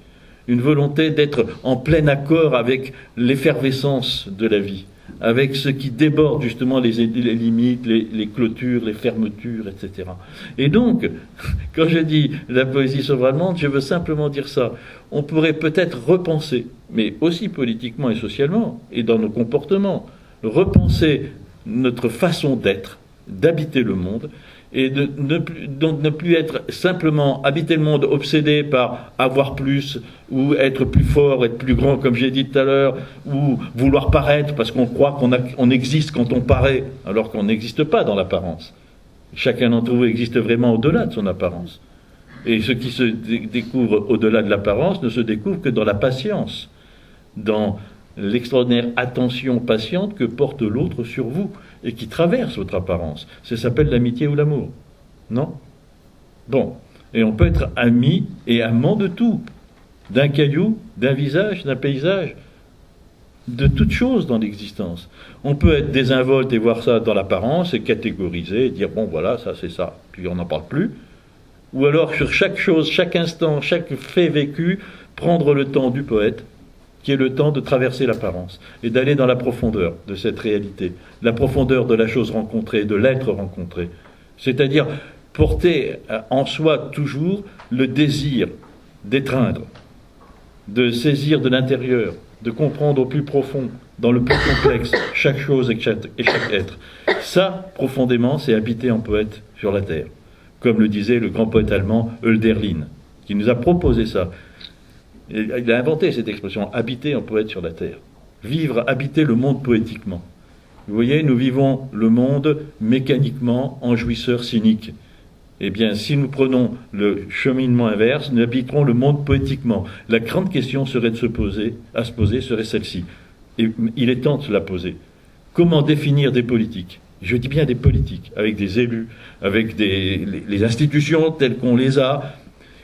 une volonté d'être en plein accord avec l'effervescence de la vie, avec ce qui déborde justement les limites, les clôtures, les fermetures, etc. Et donc, quand je dis la poésie sauvera le monde, je veux simplement dire ça. On pourrait peut-être repenser, mais aussi politiquement et socialement, et dans nos comportements, repenser notre façon d'être, d'habiter le monde, et donc ne plus être simplement habiter le monde obsédé par avoir plus, ou être plus fort, être plus grand, comme j'ai dit tout à l'heure, ou vouloir paraître, parce qu'on croit qu'on existe quand on paraît, alors qu'on n'existe pas dans l'apparence. Chacun d'entre vous existe vraiment au-delà de son apparence. Et ce qui se découvre au-delà de l'apparence ne se découvre que dans la patience, dans l'extraordinaire attention patiente que porte l'autre sur vous et qui traverse votre apparence. Ça s'appelle l'amitié ou l'amour. Non? Bon. Et on peut être ami et amant de tout. D'un caillou, d'un visage, d'un paysage, de toute chose dans l'existence. On peut être désinvolte et voir ça dans l'apparence et catégoriser et dire bon voilà, ça c'est ça, puis on n'en parle plus. Ou alors sur chaque chose, chaque instant, chaque fait vécu, prendre le temps du poète, qui est le temps de traverser l'apparence et d'aller dans la profondeur de cette réalité, la profondeur de la chose rencontrée, de l'être rencontré. C'est-à-dire porter en soi toujours le désir d'étreindre, de saisir de l'intérieur, de comprendre au plus profond, dans le plus complexe, chaque chose et chaque être. Ça, profondément, c'est habiter en poète sur la terre, comme le disait le grand poète allemand Hölderlin, qui nous a proposé ça. Il a inventé cette expression, habiter en poète sur la terre. Vivre, habiter le monde poétiquement. Vous voyez, nous vivons le monde mécaniquement en jouisseurs cyniques. Eh bien, si nous prenons le cheminement inverse, nous habiterons le monde poétiquement. La grande question serait à se poser serait celle-ci. Et il est temps de se la poser. Comment définir des politiques? Je dis bien des politiques, avec des élus, avec les institutions telles qu'on les a.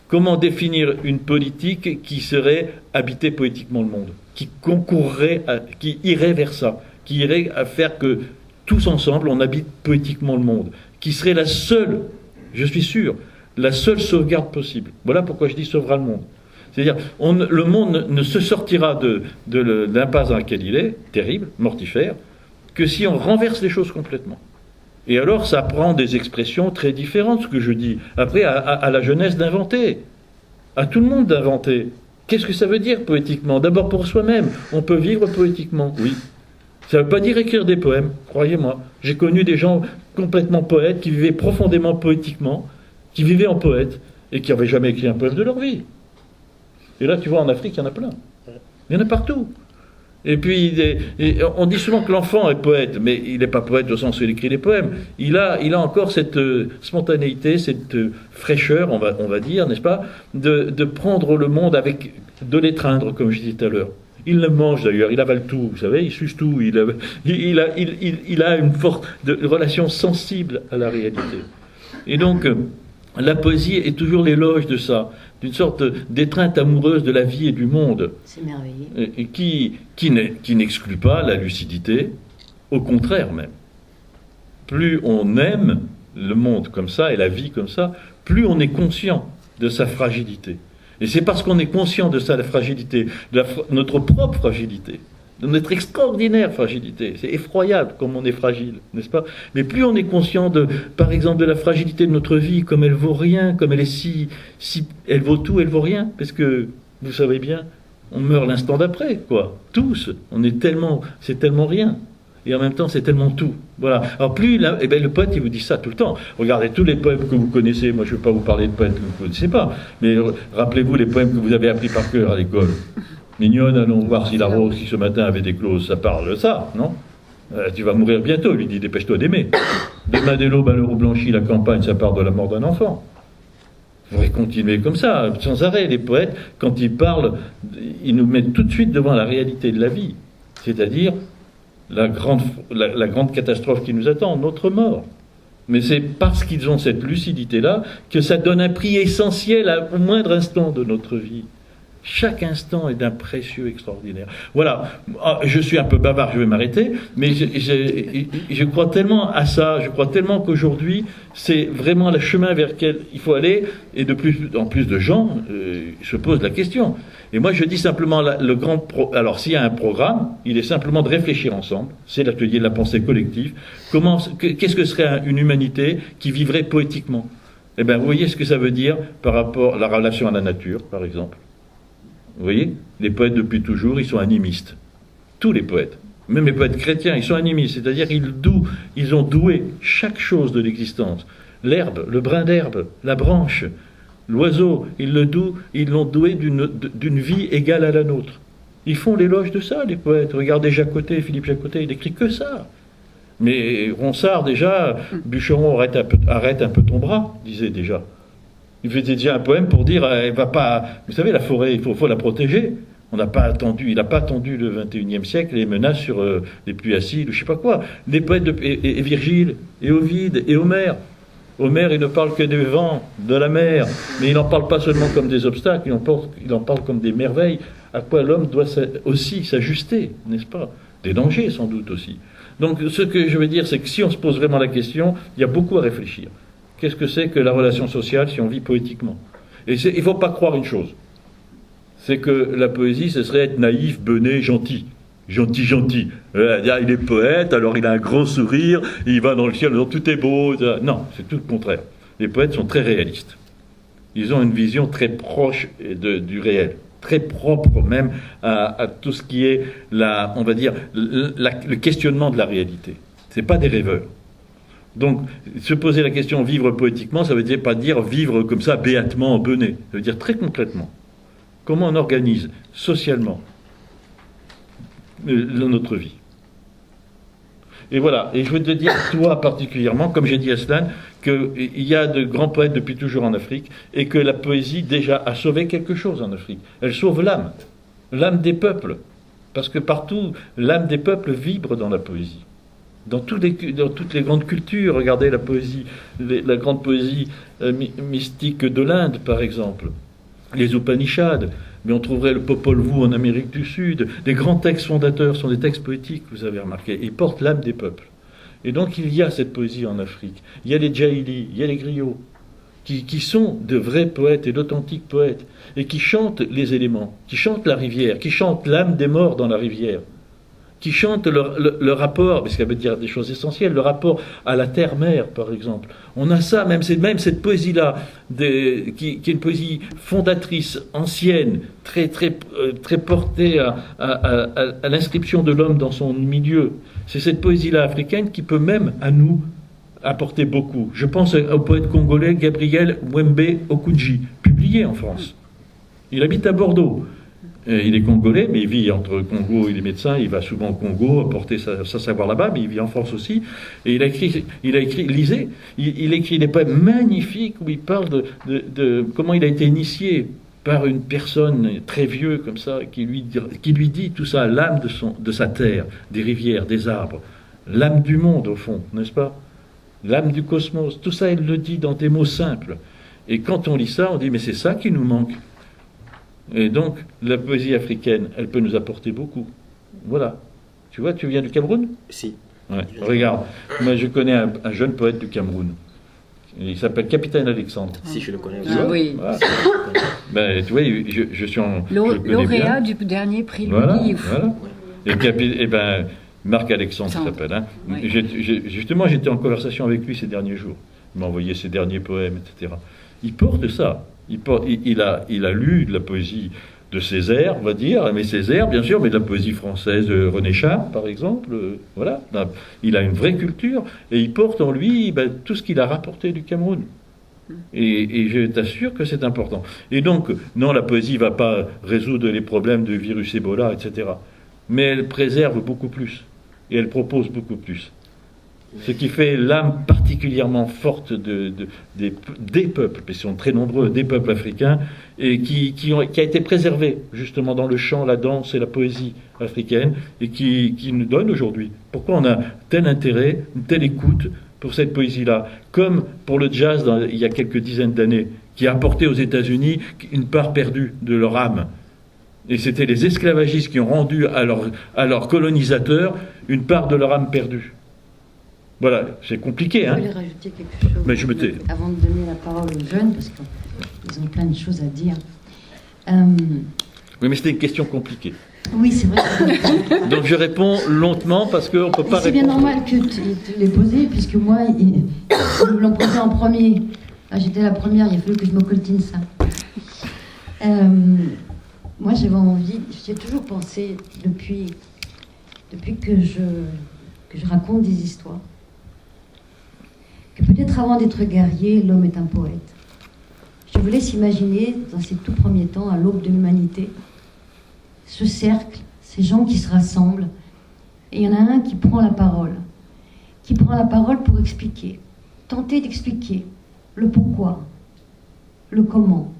Comment définir une politique qui serait habiter poétiquement le monde, qui concourrait, qui irait vers ça, qui irait à faire que tous ensemble on habite poétiquement le monde, qui serait la seule, je suis sûr, la seule sauvegarde possible. Voilà pourquoi je dis sauvera le monde. C'est-à-dire, le monde ne se sortira de l'impasse dans laquelle il est, terrible, mortifère, que si on renverse les choses complètement. Et alors, ça prend des expressions très différentes, ce que je dis. Après, à la jeunesse d'inventer. À tout le monde d'inventer. Qu'est-ce que ça veut dire, poétiquement? D'abord pour soi-même. On peut vivre poétiquement, oui. Ça ne veut pas dire écrire des poèmes, croyez-moi. J'ai connu des gens complètement poètes, qui vivaient profondément poétiquement, qui vivaient en poète, et qui n'avaient jamais écrit un poème de leur vie. Et là, tu vois, en Afrique, il y en a plein. Il y en a partout. Et puis, on dit souvent que l'enfant est poète, mais il n'est pas poète au sens où il écrit des poèmes. Il a encore cette spontanéité, cette fraîcheur, on va dire, n'est-ce pas, de prendre le monde avec, de l'étreindre, comme je disais tout à l'heure. Il le mange d'ailleurs, il avale tout, vous savez, il suce tout, il a une forte relation sensible à la réalité. Et donc, la poésie est toujours l'éloge de ça, d'une sorte d'étreinte amoureuse de la vie et du monde. C'est merveilleux. Et qui n'exclut pas la lucidité, au contraire même. Plus on aime le monde comme ça et la vie comme ça, plus on est conscient de sa fragilité. Et c'est parce qu'on est conscient de sa fragilité, de notre propre fragilité, de notre extraordinaire fragilité. C'est effroyable comme on est fragile, n'est-ce pas? Mais plus on est conscient par exemple, de la fragilité de notre vie, comme elle vaut rien, comme elle est si elle vaut tout, elle vaut rien, parce que, vous savez bien, on meurt l'instant d'après, quoi. Tous. C'est tellement rien. Et en même temps, c'est tellement tout. Voilà. Alors le poète, il vous dit ça tout le temps. Regardez tous les poèmes que vous connaissez. Moi, je ne vais pas vous parler de poèmes que vous ne connaissez pas. Mais rappelez-vous les poèmes que vous avez appris par cœur à l'école. Mignonne, allons voir si la rose qui ce matin avait des clauses. Ça parle de ça, non? Tu vas mourir bientôt, lui dit, dépêche-toi d'aimer. Demain dès l'aube, à l'heure où blanchit la campagne, ça parle de la mort d'un enfant. Vous pourrez continuer comme ça, sans arrêt. Les poètes, quand ils parlent, ils nous mettent tout de suite devant la réalité de la vie. C'est-à-dire la grande catastrophe qui nous attend, notre mort. Mais c'est parce qu'ils ont cette lucidité-là que ça donne un prix essentiel au moindre instant de notre vie. Chaque instant est d'un précieux extraordinaire. Voilà, je suis un peu bavard, je vais m'arrêter, mais je crois tellement à ça, je crois tellement qu'aujourd'hui, c'est vraiment le chemin vers lequel il faut aller, et en plus de gens se posent la question. Et moi, je dis simplement, alors s'il y a un programme, il est simplement de réfléchir ensemble, c'est l'atelier de la pensée collective, qu'est-ce que serait une humanité qui vivrait poétiquement? Eh bien, vous voyez ce que ça veut dire par rapport à la relation à la nature, par exemple. Vous voyez, les poètes depuis toujours, ils sont animistes. Tous les poètes, même les poètes chrétiens, ils sont animistes, c'est-à-dire ils ont doué chaque chose de l'existence. L'herbe, le brin d'herbe, la branche, l'oiseau, ils l'ont doué d'une vie égale à la nôtre. Ils font l'éloge de ça, les poètes. Regardez Jacotet, Philippe Jacotet, il n'écrit que ça. Mais Ronsard, déjà, Bûcheron, arrête un peu ton bras, disait déjà. Il faisait déjà un poème pour dire, elle va pas. Vous savez, la forêt, il faut la protéger. Il n'a pas attendu le XXIe siècle les menaces sur les pluies acides ou je sais pas quoi. Les poètes et Virgile, et Ovide, et Homère. Homère, il ne parle que des vents, de la mer, mais il n'en parle pas seulement comme des obstacles, il en parle comme des merveilles, à quoi l'homme doit aussi s'ajuster, n'est-ce pas? Des dangers, sans doute aussi. Donc, ce que je veux dire, c'est que si on se pose vraiment la question, il y a beaucoup à réfléchir. Qu'est-ce que c'est que la relation sociale si on vit poétiquement? Et il ne faut pas croire une chose. C'est que la poésie, ce serait être naïf, bené, gentil. Gentil. Il est poète, alors il a un grand sourire, il va dans le ciel, tout est beau. Non, c'est tout le contraire. Les poètes sont très réalistes. Ils ont une vision très proche du réel, très propre même à tout ce qui est, on va dire, le questionnement de la réalité. Ce n'est pas des rêveurs. Donc, se poser la question vivre poétiquement, ça veut dire pas dire vivre comme ça, béatement, en benet. Ça veut dire très concrètement. Comment on organise socialement notre vie. Et voilà. Et je veux te dire, toi particulièrement, comme j'ai dit à Slan, qu'il y a de grands poètes depuis toujours en Afrique, et que la poésie déjà a sauvé quelque chose en Afrique. Elle sauve l'âme des peuples. Parce que partout, l'âme des peuples vibre dans la poésie. Dans toutes les grandes cultures, regardez la poésie, la grande poésie mystique de l'Inde, par exemple, les Upanishads, mais on trouverait le Popol Vuh en Amérique du Sud. Les grands textes fondateurs sont des textes poétiques, vous avez remarqué, et portent l'âme des peuples. Et donc il y a cette poésie en Afrique. Il y a les Djaïlis, il y a les griots, qui sont de vrais poètes et d'authentiques poètes, et qui chantent les éléments, qui chantent la rivière, qui chantent l'âme des morts dans la rivière, qui chantent le rapport, parce qu'elle veut dire des choses essentielles, le rapport à la terre-mère, par exemple. On a ça, même cette poésie-là, qui est une poésie fondatrice, ancienne, très portée à l'inscription de l'homme dans son milieu. C'est cette poésie-là africaine qui peut même, à nous, apporter beaucoup. Je pense au poète congolais Gabriel Wembe Okudji, publié en France. Il habite à Bordeaux. Il est congolais, mais il vit entre Congo, il est médecin, il va souvent au Congo apporter sa savoir là-bas, mais il vit en France aussi. Et il a écrit, lisez, il écrit des poèmes magnifiques où il parle de comment il a été initié par une personne très vieux comme ça, qui lui dit tout ça, l'âme de sa terre, des rivières, des arbres, l'âme du monde au fond, n'est-ce pas? L'âme du cosmos, tout ça il le dit dans des mots simples. Et quand on lit ça, on dit mais c'est ça qui nous manque. Et donc, la poésie africaine, elle peut nous apporter beaucoup. Voilà. Tu vois, tu viens du Cameroun? Si. Ouais. Regarde, moi je connais un jeune poète du Cameroun. Il s'appelle Capitaine Alexandre. Si, je le connais. Oui. Voilà. Ben, tu vois, je suis en... lauréat du dernier prix du livre. Voilà. Et ben, Marc Alexandre s'appelle. Hein. Oui. Justement, j'étais en conversation avec lui ces derniers jours. Il m'a envoyé ses derniers poèmes, etc. Il porte ça. Il a lu de la poésie de Césaire, on va dire, mais Césaire, bien sûr, mais de la poésie française de René Char, par exemple. Voilà. Il a une vraie culture et il porte en lui tout ce qu'il a rapporté du Cameroun. Et je t'assure que c'est important. Et donc, non, la poésie ne va pas résoudre les problèmes de virus Ebola, etc. Mais elle préserve beaucoup plus. Et elle propose beaucoup plus. Ce qui fait l'âme particulièrement forte des peuples, ils sont très nombreux, des peuples africains, et qui a été préservé justement dans le chant, la danse et la poésie africaine, et qui nous donne aujourd'hui. Pourquoi on a tel intérêt, une telle écoute pour cette poésie-là, comme pour le jazz il y a quelques dizaines d'années, qui a apporté aux États-Unis une part perdue de leur âme. Et c'était les esclavagistes qui ont rendu à leurs colonisateurs une part de leur âme perdue. Voilà, c'est compliqué, Je hein. voulais rajouter quelque chose Mais je me tais. avant de donner la parole aux jeunes, parce qu'ils ont plein de choses à dire. Oui, mais c'était une question compliquée. Oui, c'est vrai. Donc je réponds lentement parce qu'on ne peut pas C'est bien répondre. normal que tu l'aies posé, puisque moi, ils me l'ont posé en premier. Ah, j'étais la première, il a fallu que je me coltine ça. Moi, j'avais envie, j'ai toujours pensé, depuis que je raconte des histoires, que peut-être avant d'être guerrier, l'homme est un poète. Je vous laisse imaginer, dans ces tout premiers temps, à l'aube de l'humanité, ce cercle, ces gens qui se rassemblent, et il y en a un qui prend la parole pour expliquer, tenter d'expliquer le pourquoi, le comment.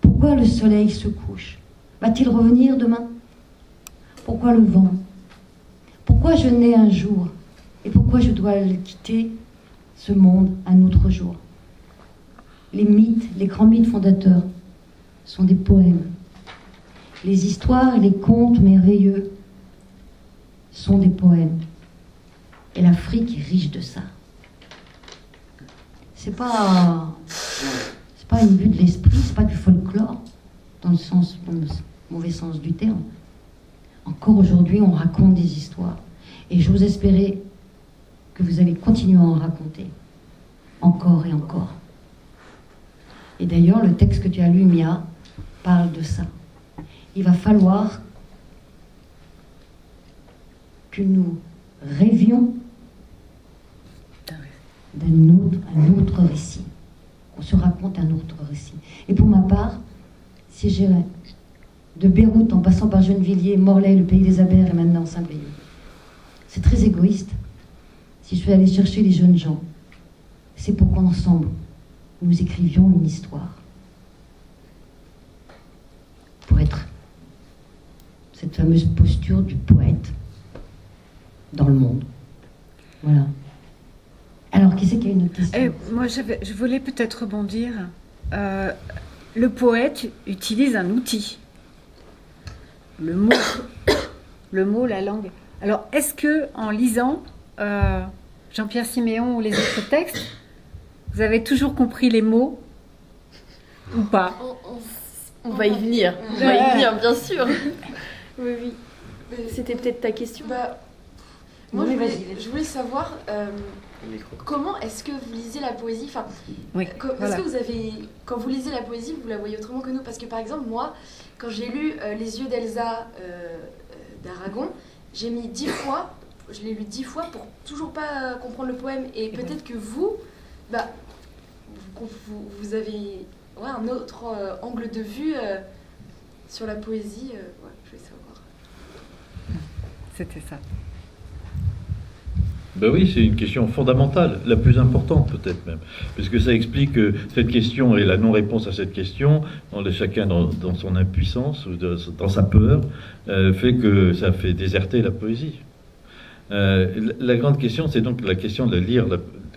Pourquoi le soleil se couche? Va-t-il revenir demain? Pourquoi le vent? Pourquoi je nais un jour? Et pourquoi je dois le quitter, ce monde, un autre jour? Les mythes, les grands mythes fondateurs sont des poèmes. Les histoires et les contes merveilleux sont des poèmes. Et l'Afrique est riche de ça. C'est pas une vue de l'esprit, c'est pas du folklore, dans le mauvais sens du terme. Encore aujourd'hui, on raconte des histoires. Et j'ose espérer que vous allez continuer à en raconter. Encore et encore. Et d'ailleurs, le texte que tu as lu, Mia, parle de ça. Il va falloir que nous rêvions un autre récit. On se raconte un autre récit. Et pour ma part, si j'irais de Beyrouth en passant par Gennevilliers, Morlaix, le pays des Abers et maintenant Saint-Brieuc, c'est très égoïste. Si je suis allée chercher les jeunes gens, c'est pour qu'ensemble, nous écrivions une histoire. Pour être cette fameuse posture du poète dans le monde. Voilà. Alors, qui c'est qui a une autre question? Moi, je voulais peut-être rebondir. Le poète utilise un outil. Le mot, la langue. Alors, est-ce que, en lisant Jean-Pierre Siméon ou les autres textes, vous avez toujours compris les mots ou pas? On va y venir. On va y venir, bien sûr. Oui. C'était peut-être ta question. Moi, je voulais savoir comment est-ce que vous lisez la poésie. Enfin, est-ce que vous avez, quand vous lisez la poésie, vous la voyez autrement que nous? Parce que par exemple, moi, quand j'ai lu Les yeux d'Elsa d'Aragon, j'ai mis 10 fois, je l'ai lu 10 fois pour toujours pas comprendre le poème. Et peut-être que vous avez un autre angle de vue sur la poésie. Je voulais savoir. C'était ça. Ben oui, c'est une question fondamentale, la plus importante peut-être même, parce que ça explique que cette question et la non-réponse à cette question, chacun dans son impuissance ou dans sa peur, fait que ça fait déserter la poésie. La grande question, c'est donc la question de lire.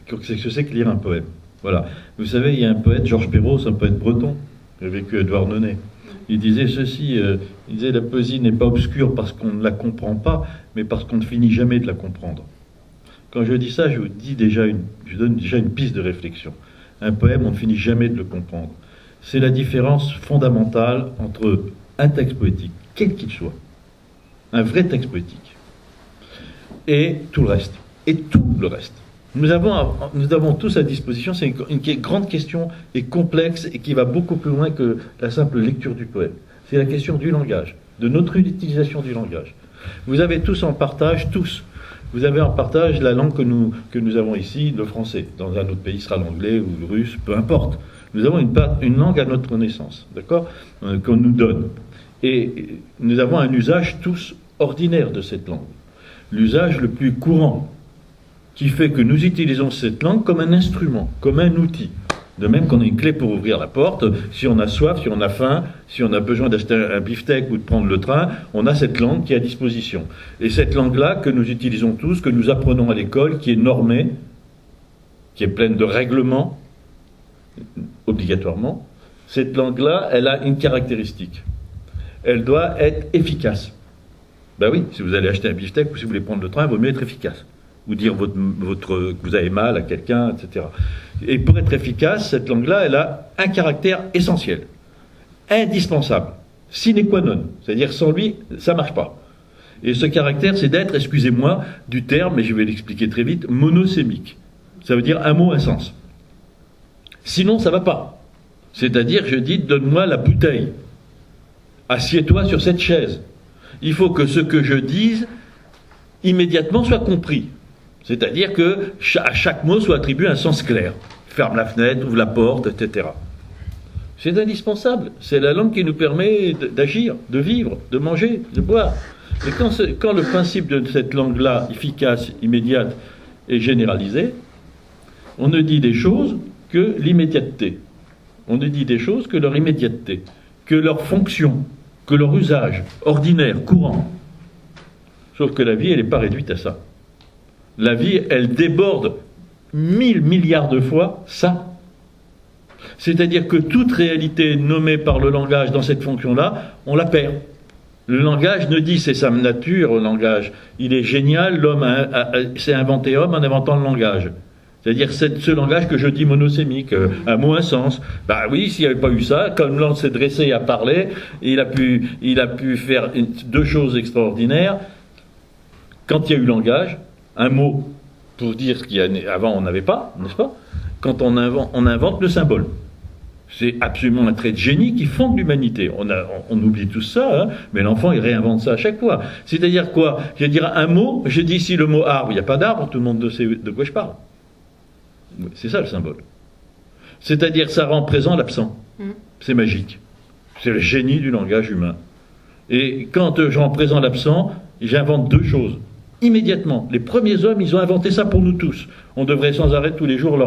Qu'est-ce que c'est que lire un poème? Voilà. Vous savez, il y a un poète, Georges Perros, un poète breton, qui a vécu Édouard Nonnet. Il disait ceci, il disait la poésie n'est pas obscure parce qu'on ne la comprend pas, mais parce qu'on ne finit jamais de la comprendre. Quand je dis ça, je donne déjà une piste de réflexion. Un poème, on ne finit jamais de le comprendre. C'est la différence fondamentale entre un texte poétique, quel qu'il soit, un vrai texte poétique, et tout le reste. Et tout le reste. Nous avons tous à disposition, c'est une grande question et complexe et qui va beaucoup plus loin que la simple lecture du poème. C'est la question du langage, de notre utilisation du langage. Vous avez tous en partage, vous avez en partage la langue que nous avons ici, le français. Dans un autre pays, ce sera l'anglais ou le russe, peu importe. Nous avons une langue à notre naissance, d'accord, qu'on nous donne. Et nous avons un usage tous ordinaire de cette langue. L'usage le plus courant, qui fait que nous utilisons cette langue comme un instrument, comme un outil. De même qu'on a une clé pour ouvrir la porte, si on a soif, si on a faim, si on a besoin d'acheter un beefsteak ou de prendre le train, on a cette langue qui est à disposition. Et cette langue-là que nous utilisons tous, que nous apprenons à l'école, qui est normée, qui est pleine de règlements, obligatoirement, cette langue-là, elle a une caractéristique. elle doit être efficace. Ben oui, si vous allez acheter un beefsteak ou si vous voulez prendre le train, il vaut mieux être efficace. Ou dire que vous avez mal à quelqu'un, etc. Et pour être efficace, cette langue-là, elle a un caractère essentiel, indispensable, sine qua non. C'est-à-dire sans lui, ça ne marche pas. Et ce caractère, c'est d'être, excusez-moi du terme, mais je vais l'expliquer très vite, monosémique. Ça veut dire un mot, un sens. Sinon, ça ne va pas. C'est-à-dire, je dis, donne-moi la bouteille. Assieds-toi sur cette chaise. Il faut que ce que je dise, immédiatement, soit compris. C'est-à-dire que à chaque mot soit attribué un sens clair. Ferme la fenêtre, ouvre la porte, etc. C'est indispensable. C'est la langue qui nous permet d'agir, de vivre, de manger, de boire. Et quand le principe de cette langue-là, efficace, immédiate, est généralisé, on ne dit des choses que l'immédiateté. On ne dit des choses que leur immédiateté, que leur fonction, que leur usage ordinaire, courant. Sauf que la vie, elle n'est pas réduite à ça. La vie, elle déborde 1000 milliards de fois ça. C'est-à-dire que toute réalité nommée par le langage dans cette fonction-là, on la perd. Le langage ne dit, c'est sa nature, le langage. Il est génial, l'homme s'est inventé homme en inventant le langage. C'est-à-dire ce langage que je dis monosémique, un mot, un sens. Bah oui, s'il n'y avait pas eu ça, comme l'homme s'est dressé à parler, il a pu faire deux choses extraordinaires. Quand il y a eu langage, un mot pour dire ce qu'il y a avant on n'avait pas, n'est-ce pas? Quand on invente le symbole. C'est absolument un trait de génie qui fonde l'humanité. On oublie tout ça, hein, mais l'enfant, il réinvente ça à chaque fois. C'est-à-dire quoi? Je vais dire un mot, je dis ici le mot arbre, il n'y a pas d'arbre, tout le monde sait de quoi je parle. C'est ça le symbole. C'est-à-dire ça rend présent l'absent. C'est magique. C'est le génie du langage humain. Et quand je rends présent l'absent, j'invente deux choses. Immédiatement. Les premiers hommes, ils ont inventé ça pour nous tous. On devrait sans arrêt tous les jours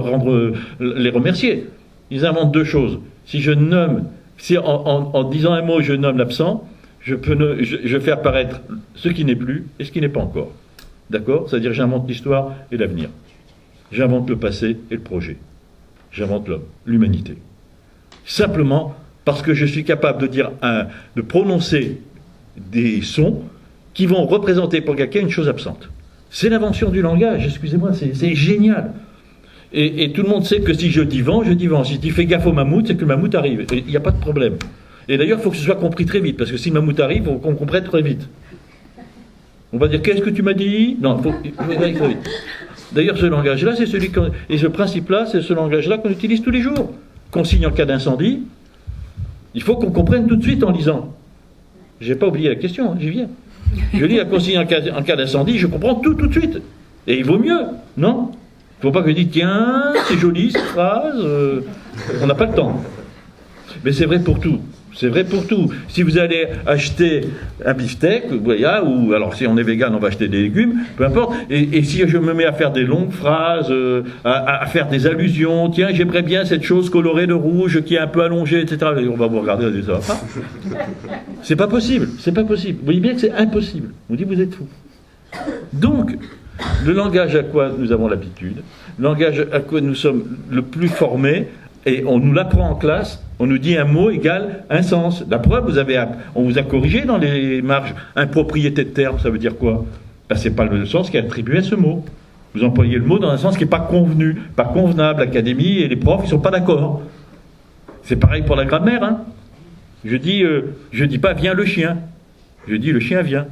les remercier. Ils inventent deux choses. Si je nomme, si en disant un mot, je nomme l'absent, je fais apparaître ce qui n'est plus et ce qui n'est pas encore. D'accord? C'est-à-dire j'invente l'histoire et l'avenir. J'invente le passé et le projet. J'invente l'homme, l'humanité. Simplement parce que je suis capable de prononcer des sons qui vont représenter pour quelqu'un une chose absente. C'est l'invention du langage, excusez-moi, c'est génial. Et tout le monde sait que si je dis vent, je dis vent. Si tu fais gaffe au mammouth, c'est que le mammouth arrive. Il n'y a pas de problème. Et d'ailleurs, il faut que ce soit compris très vite, parce que si le mammouth arrive, il faut qu'on comprenne très vite. On va dire, qu'est-ce que tu m'as dit? Non, il faut très vite. D'ailleurs, ce langage-là, c'est celui et ce principe-là, c'est ce langage-là qu'on utilise tous les jours. Consigne en cas d'incendie, il faut qu'on comprenne tout de suite en lisant. Je n'ai pas oublié la question, hein, j'y viens. Je lis la consigne en cas d'incendie, je comprends tout de suite. Et il vaut mieux, non? Il ne faut pas que je dise, tiens, c'est joli cette phrase, on n'a pas le temps. Mais c'est vrai pour tout. C'est vrai pour tout. Si vous allez acheter un beefsteak, ou alors si on est vegan, on va acheter des légumes, peu importe. Et si je me mets à faire des longues phrases, à faire des allusions, tiens, j'aimerais bien cette chose colorée de rouge qui est un peu allongée, etc. Et on va vous regarder, on va dire, ça va pas. C'est pas possible, c'est pas possible. Vous voyez bien que c'est impossible. On dit, vous êtes fous. Donc, le langage à quoi nous avons l'habitude, le langage à quoi nous sommes le plus formés, et on nous l'apprend en classe, on nous dit un mot égale un sens. La preuve, on vous a corrigé dans les marges. Impropriété de terme, ça veut dire quoi? Ben, c'est pas le sens qui est attribué à ce mot. Vous employez le mot dans un sens qui n'est pas convenu, pas convenable. L'académie et les profs, ils ne sont pas d'accord. C'est pareil pour la grammaire. Hein. Je dis pas viens le chien. Je dis le chien vient.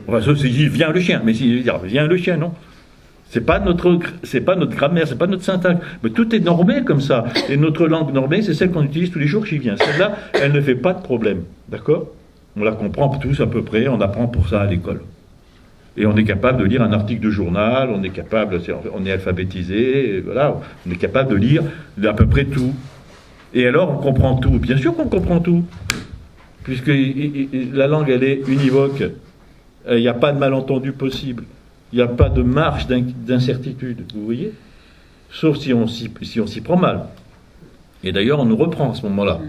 Enfin, sauf si je dis viens le chien. Mais si je dis viens le chien, non. C'est pas notre grammaire, c'est pas notre syntaxe. Mais tout est normé comme ça. Et notre langue normée, c'est celle qu'on utilise tous les jours qui vient. Celle-là, elle ne fait pas de problème. D'accord? On la comprend tous à peu près, on apprend pour ça à l'école. Et on est capable de lire un article de journal, on est alphabétisé, voilà, on est capable de lire à peu près tout. Et alors, on comprend tout. Bien sûr qu'on comprend tout. Puisque la langue, elle est univoque. Il n'y a pas de malentendu possible. Il n'y a pas de marge d'incertitude, vous voyez? Sauf si on s'y prend mal. Et d'ailleurs, on nous reprend à ce moment-là.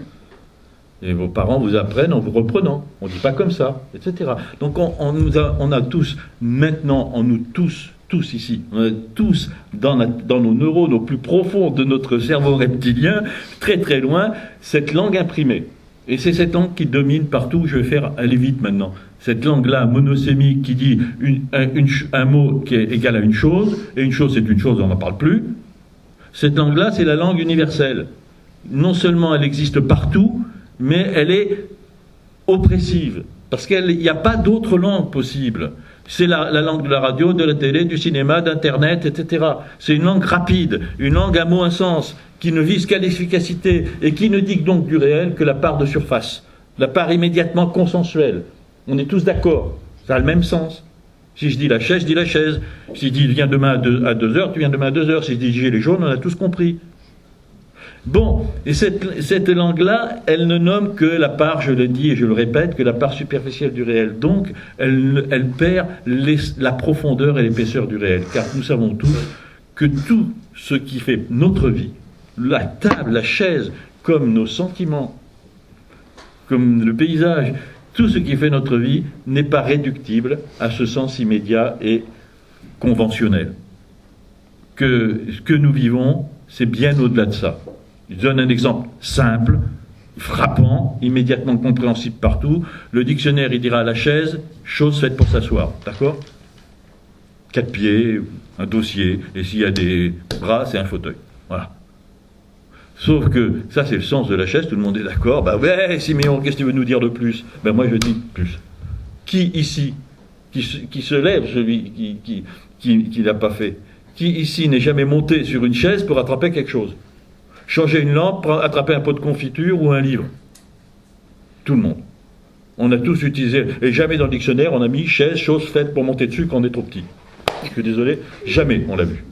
Et vos parents vous apprennent en vous reprenant. On ne dit pas comme ça, etc. Donc on a tous, maintenant, en nous tous ici, on a tous, dans nos neurones au plus profond de notre cerveau reptilien, très très loin, cette langue imprimée. Et c'est cette langue qui domine partout. Je vais faire aller vite maintenant. Cette langue-là, monosémique, qui dit un mot qui est égal à une chose, et une chose c'est une chose, on n'en parle plus. Cette langue-là, c'est la langue universelle. Non seulement elle existe partout, mais elle est oppressive. Parce qu'il n'y a pas d'autre langue possible. C'est la langue de la radio, de la télé, du cinéma, d'Internet, etc. C'est une langue rapide, une langue à mot un sens, qui ne vise qu'à l'efficacité et qui ne dit donc du réel que la part de surface, la part immédiatement consensuelle. On est tous d'accord, ça a le même sens. Si je dis la chaise, je dis la chaise. Si je dis viens demain à 2h, tu viens demain à 2h. Si je dis gilet jaune, on a tous compris. Bon, et cette langue-là, elle ne nomme que la part, je le dis et je le répète, que la part superficielle du réel. Donc, elle perd la profondeur et l'épaisseur du réel. Car nous savons tous que tout ce qui fait notre vie, la table, la chaise, comme nos sentiments, comme le paysage, tout ce qui fait notre vie n'est pas réductible à ce sens immédiat et conventionnel. Que ce que nous vivons, c'est bien au-delà de ça. Je donne un exemple simple, frappant, immédiatement compréhensible partout. Le dictionnaire, il dira la chaise, chose faite pour s'asseoir. D'accord ? 4 pieds, un dossier, et s'il y a des bras, c'est un fauteuil. Voilà. Sauf que ça, c'est le sens de la chaise, tout le monde est d'accord. Ben ouais, Siméon, qu'est-ce que tu veux nous dire de plus ? Ben moi, je dis plus. Qui ici, qui se lève, celui qui l'a pas fait, qui ici n'est jamais monté sur une chaise pour attraper quelque chose ? Changer une lampe, attraper un pot de confiture ou un livre. Tout le monde. On a tous utilisé, et jamais dans le dictionnaire, on a mis chaise, chose faite pour monter dessus quand on est trop petit. Je suis désolé, jamais on l'a vu.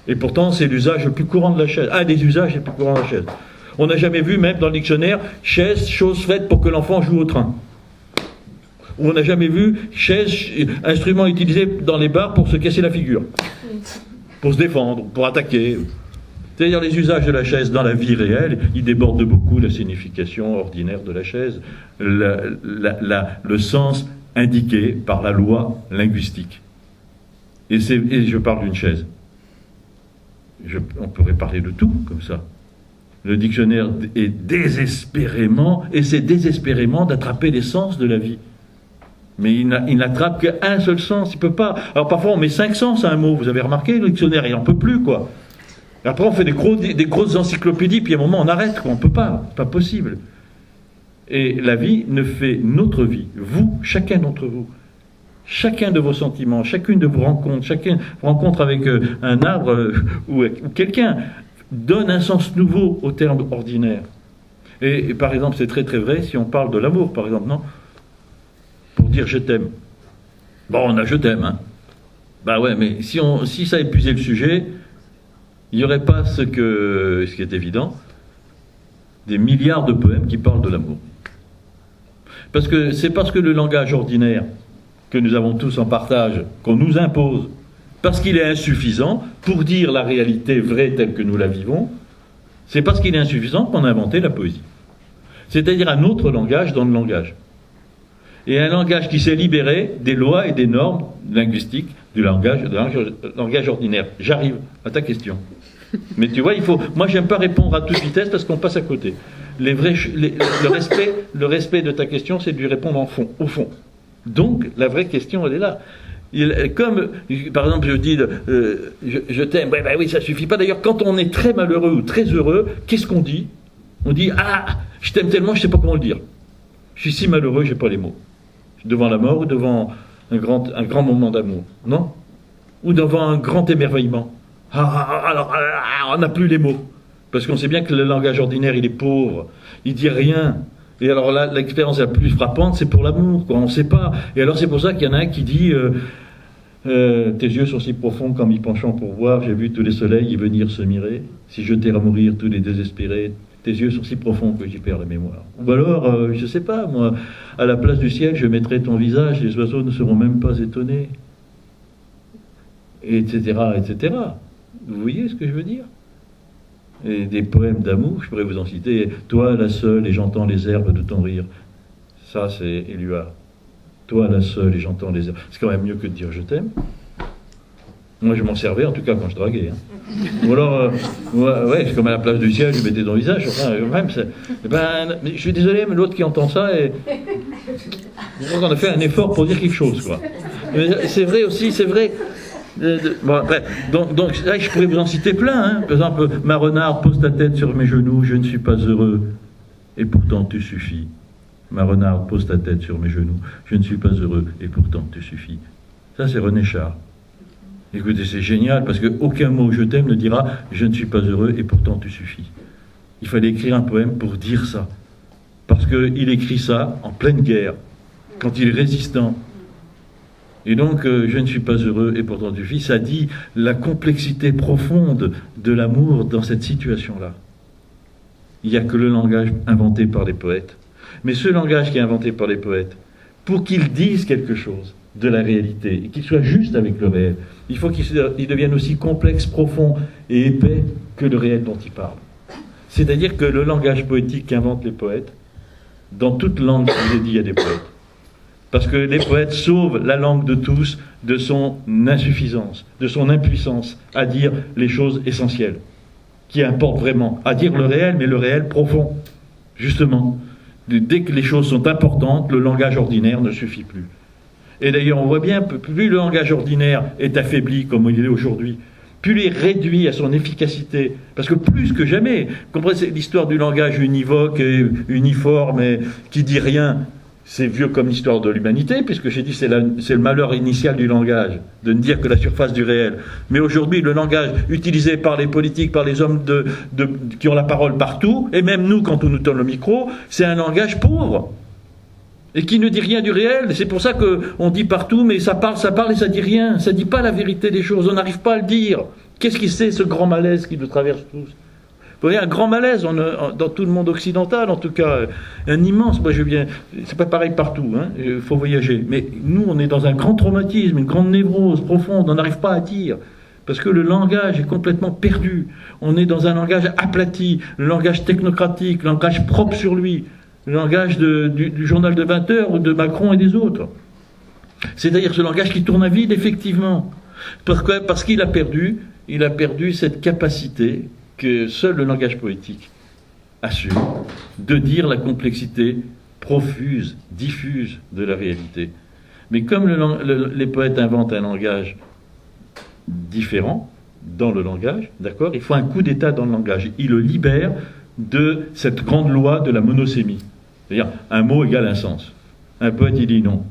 Et pourtant, c'est l'usage le plus courant de la chaise. Un des usages les plus courants de la chaise. On n'a jamais vu, même dans le dictionnaire, chaise, chose faite pour que l'enfant joue au train. Ou on n'a jamais vu chaise, instrument utilisé dans les bars pour se casser la figure. Pour se défendre, pour attaquer. C'est-à-dire les usages de la chaise dans la vie réelle, ils débordent de beaucoup la signification ordinaire de la chaise, le sens indiqué par la loi linguistique. Et je parle d'une chaise. On pourrait parler de tout comme ça. Le dictionnaire est désespérément, essaie désespérément d'attraper l'essence de la vie. Mais il n'attrape qu'un seul sens, il ne peut pas. Alors parfois on met 5 sens à un mot, vous avez remarqué, le dictionnaire il n'en peut plus, quoi. Après on fait des grosses encyclopédies, puis à un moment on arrête, quoi. On ne peut pas, c'est pas possible. Et la vie ne fait notre vie, vous, chacun d'entre vous, chacun de vos sentiments, chacune de vos rencontres, chacune rencontre avec un arbre ou quelqu'un, donne un sens nouveau au terme ordinaire. Et par exemple, c'est très très vrai si on parle de l'amour, par exemple, non ? Pour dire je t'aime. Bon, on a je t'aime, hein. Bah ouais, mais si ça épuisait le sujet, il n'y aurait pas ce qui est évident, des milliards de poèmes qui parlent de l'amour. Parce que c'est parce que le langage ordinaire que nous avons tous en partage, qu'on nous impose, parce qu'il est insuffisant pour dire la réalité vraie telle que nous la vivons, c'est parce qu'il est insuffisant qu'on a inventé la poésie. C'est-à-dire un autre langage dans le langage. Et un langage qui s'est libéré des lois et des normes linguistiques du langage ordinaire. J'arrive à ta question. Mais tu vois, moi, j'aime pas répondre à toute vitesse parce qu'on passe à côté. Le respect de ta question, c'est de lui répondre au fond. Donc, la vraie question, elle est là. Comme, par exemple, je dis je t'aime, oui, ça suffit pas. D'ailleurs, quand on est très malheureux ou très heureux, qu'est-ce qu'on dit ? On dit, je t'aime tellement, je sais pas comment le dire. Je suis si malheureux, j'ai pas les mots. Devant la mort ou devant un grand moment d'amour, non ? Ou devant un grand émerveillement. Alors, on n'a plus les mots. Parce qu'on sait bien que le langage ordinaire, il est pauvre. Il dit rien. Et alors là, l'expérience la plus frappante, c'est pour l'amour, quoi. On ne sait pas. Et alors c'est pour ça qu'il y en a un qui dit tes yeux sont si profonds qu'en m'y penchant pour voir, j'ai vu tous les soleils y venir se mirer. Si je t'ai à mourir tous les désespérés, tes yeux sont si profonds que j'y perds la mémoire. Ou alors, je ne sais pas, moi, à la place du ciel, je mettrai ton visage, les oiseaux ne seront même pas étonnés. Etc., etc. Vous voyez ce que je veux dire ? Et des poèmes d'amour, je pourrais vous en citer. Toi, la seule, et j'entends les herbes de ton rire. Ça, c'est Éluard. Toi, la seule, et j'entends les herbes. C'est quand même mieux que de dire je t'aime. Moi, je m'en servais, en tout cas, quand je draguais. Ou alors, c'est comme à la place du ciel, je mettais dans le visage. Enfin, même, mais je suis désolé, mais l'autre qui entend ça, on a fait un effort pour dire quelque chose, quoi. Mais c'est vrai aussi, c'est vrai. Bon, après, donc là, je pourrais vous en citer plein. Hein. Par exemple, ma renarde, pose ta tête sur mes genoux, je ne suis pas heureux, et pourtant tu suffis. Ma renarde, pose ta tête sur mes genoux, je ne suis pas heureux, et pourtant tu suffis. Ça, c'est René Char. Écoutez, c'est génial, parce qu'aucun mot je t'aime ne dira je ne suis pas heureux, et pourtant tu suffis. Il fallait écrire un poème pour dire ça. Parce qu'il écrit ça en pleine guerre, quand il est résistant. Et donc, je ne suis pas heureux, et pourtant tu suffis, ça dit la complexité profonde de l'amour dans cette situation-là. Il n'y a que le langage inventé par les poètes. Mais ce langage qui est inventé par les poètes, pour qu'ils disent quelque chose de la réalité, et qu'il soit juste avec le réel, il faut qu'il devienne aussi complexe, profond et épais que le réel dont il parle. C'est-à-dire que le langage poétique qu'inventent les poètes, dans toute langue, je vous ai dit, il y a des poètes. Parce que les poètes sauvent la langue de tous de son insuffisance, de son impuissance à dire les choses essentielles, qui importent vraiment, à dire le réel, mais le réel profond, justement. Dès que les choses sont importantes, le langage ordinaire ne suffit plus. Et d'ailleurs, on voit bien, plus le langage ordinaire est affaibli, comme il est aujourd'hui, plus il est réduit à son efficacité, parce que plus que jamais, comprenez, c'est l'histoire du langage univoque et uniforme et qui dit rien. C'est vieux comme l'histoire de l'humanité, puisque j'ai dit c'est le malheur initial du langage, de ne dire que la surface du réel. Mais aujourd'hui, le langage utilisé par les politiques, par les hommes qui ont la parole partout, et même nous, quand on nous donne le micro, c'est un langage pauvre, et qui ne dit rien du réel. C'est pour ça qu'on dit partout, mais ça parle et ça dit rien. Ça ne dit pas la vérité des choses, on n'arrive pas à le dire. Qu'est-ce qui c'est, ce grand malaise qui nous traverse tous ? Vous voyez, un grand malaise dans tout le monde occidental, en tout cas, un immense. Moi, c'est pas pareil partout, hein, il faut voyager. Mais nous, on est dans un grand traumatisme, une grande névrose profonde, on n'arrive pas à dire. Parce que le langage est complètement perdu. On est dans un langage aplati, le langage technocratique, le langage propre sur lui, le langage du journal de 20 heures ou de Macron et des autres. C'est-à-dire ce langage qui tourne à vide, effectivement. Parce qu'il a perdu cette capacité que seul le langage poétique assure, de dire la complexité profuse, diffuse de la réalité. Mais comme les poètes inventent un langage différent dans le langage, d'accord, il faut un coup d'état dans le langage. Ils le libèrent de cette grande loi de la monosémie. C'est-à-dire, un mot égale un sens. Un poète, il dit non.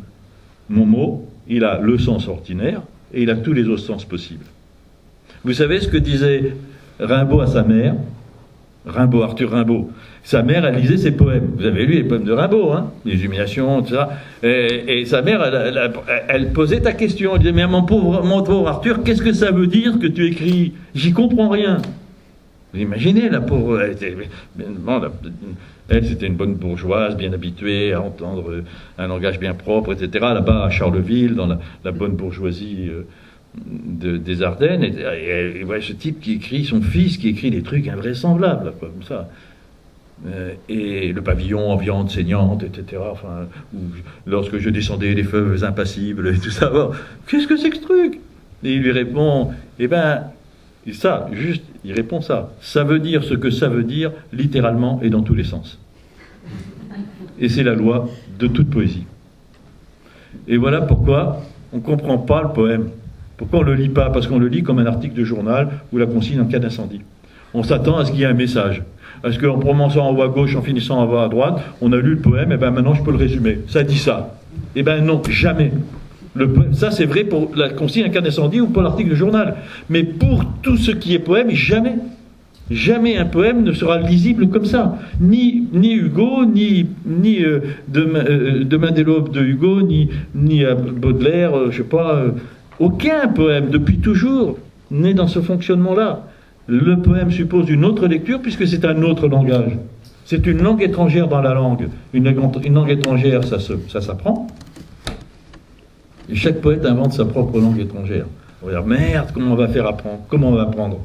Mon mot, il a le sens ordinaire et il a tous les autres sens possibles. Vous savez ce que disait Rimbaud à sa mère, Arthur Rimbaud. Sa mère, elle lisait ses poèmes. Vous avez lu les poèmes de Rimbaud, hein, les Humiliations, tout ça. Et sa mère, elle posait ta question. Elle disait, mais mon pauvre Arthur, qu'est-ce que ça veut dire que tu écris ? J'y comprends rien. Vous imaginez, la pauvre... Elle, c'était une bonne bourgeoise, bien habituée à entendre un langage bien propre, etc. Là-bas, à Charleville, dans la bonne bourgeoisie... des Ardennes, et ouais, ce type qui écrit, son fils qui écrit des trucs invraisemblables, quoi, comme ça. Et le pavillon en viande saignante, etc. Enfin, lorsque je descendais les feuilles impassibles, et tout ça. Bon, qu'est-ce que c'est que ce truc ? Et il lui répond, et ça, juste, il répond ça. Ça veut dire ce que ça veut dire, littéralement et dans tous les sens. Et c'est la loi de toute poésie. Et voilà pourquoi on ne comprend pas le poème. Pourquoi on ne le lit pas ? Parce qu'on le lit comme un article de journal ou la consigne en cas d'incendie. On s'attend à ce qu'il y ait un message. Est-ce qu'en commençant en haut à gauche, en finissant en haut à droite, on a lu le poème, et maintenant je peux le résumer. Ça dit ça. Non, jamais. Ça c'est vrai pour la consigne en cas d'incendie ou pour l'article de journal. Mais pour tout ce qui est poème, jamais. Jamais un poème ne sera lisible comme ça. Ni Hugo, ni Demain dès l'aube de Hugo, ni Baudelaire, je sais pas... aucun poème, depuis toujours, n'est dans ce fonctionnement-là. Le poème suppose une autre lecture puisque c'est un autre langage. C'est une langue étrangère dans la langue. Une langue étrangère, ça s'apprend. Et chaque poète invente sa propre langue étrangère. On va dire, merde, comment on va faire apprendre ? Comment on va apprendre ?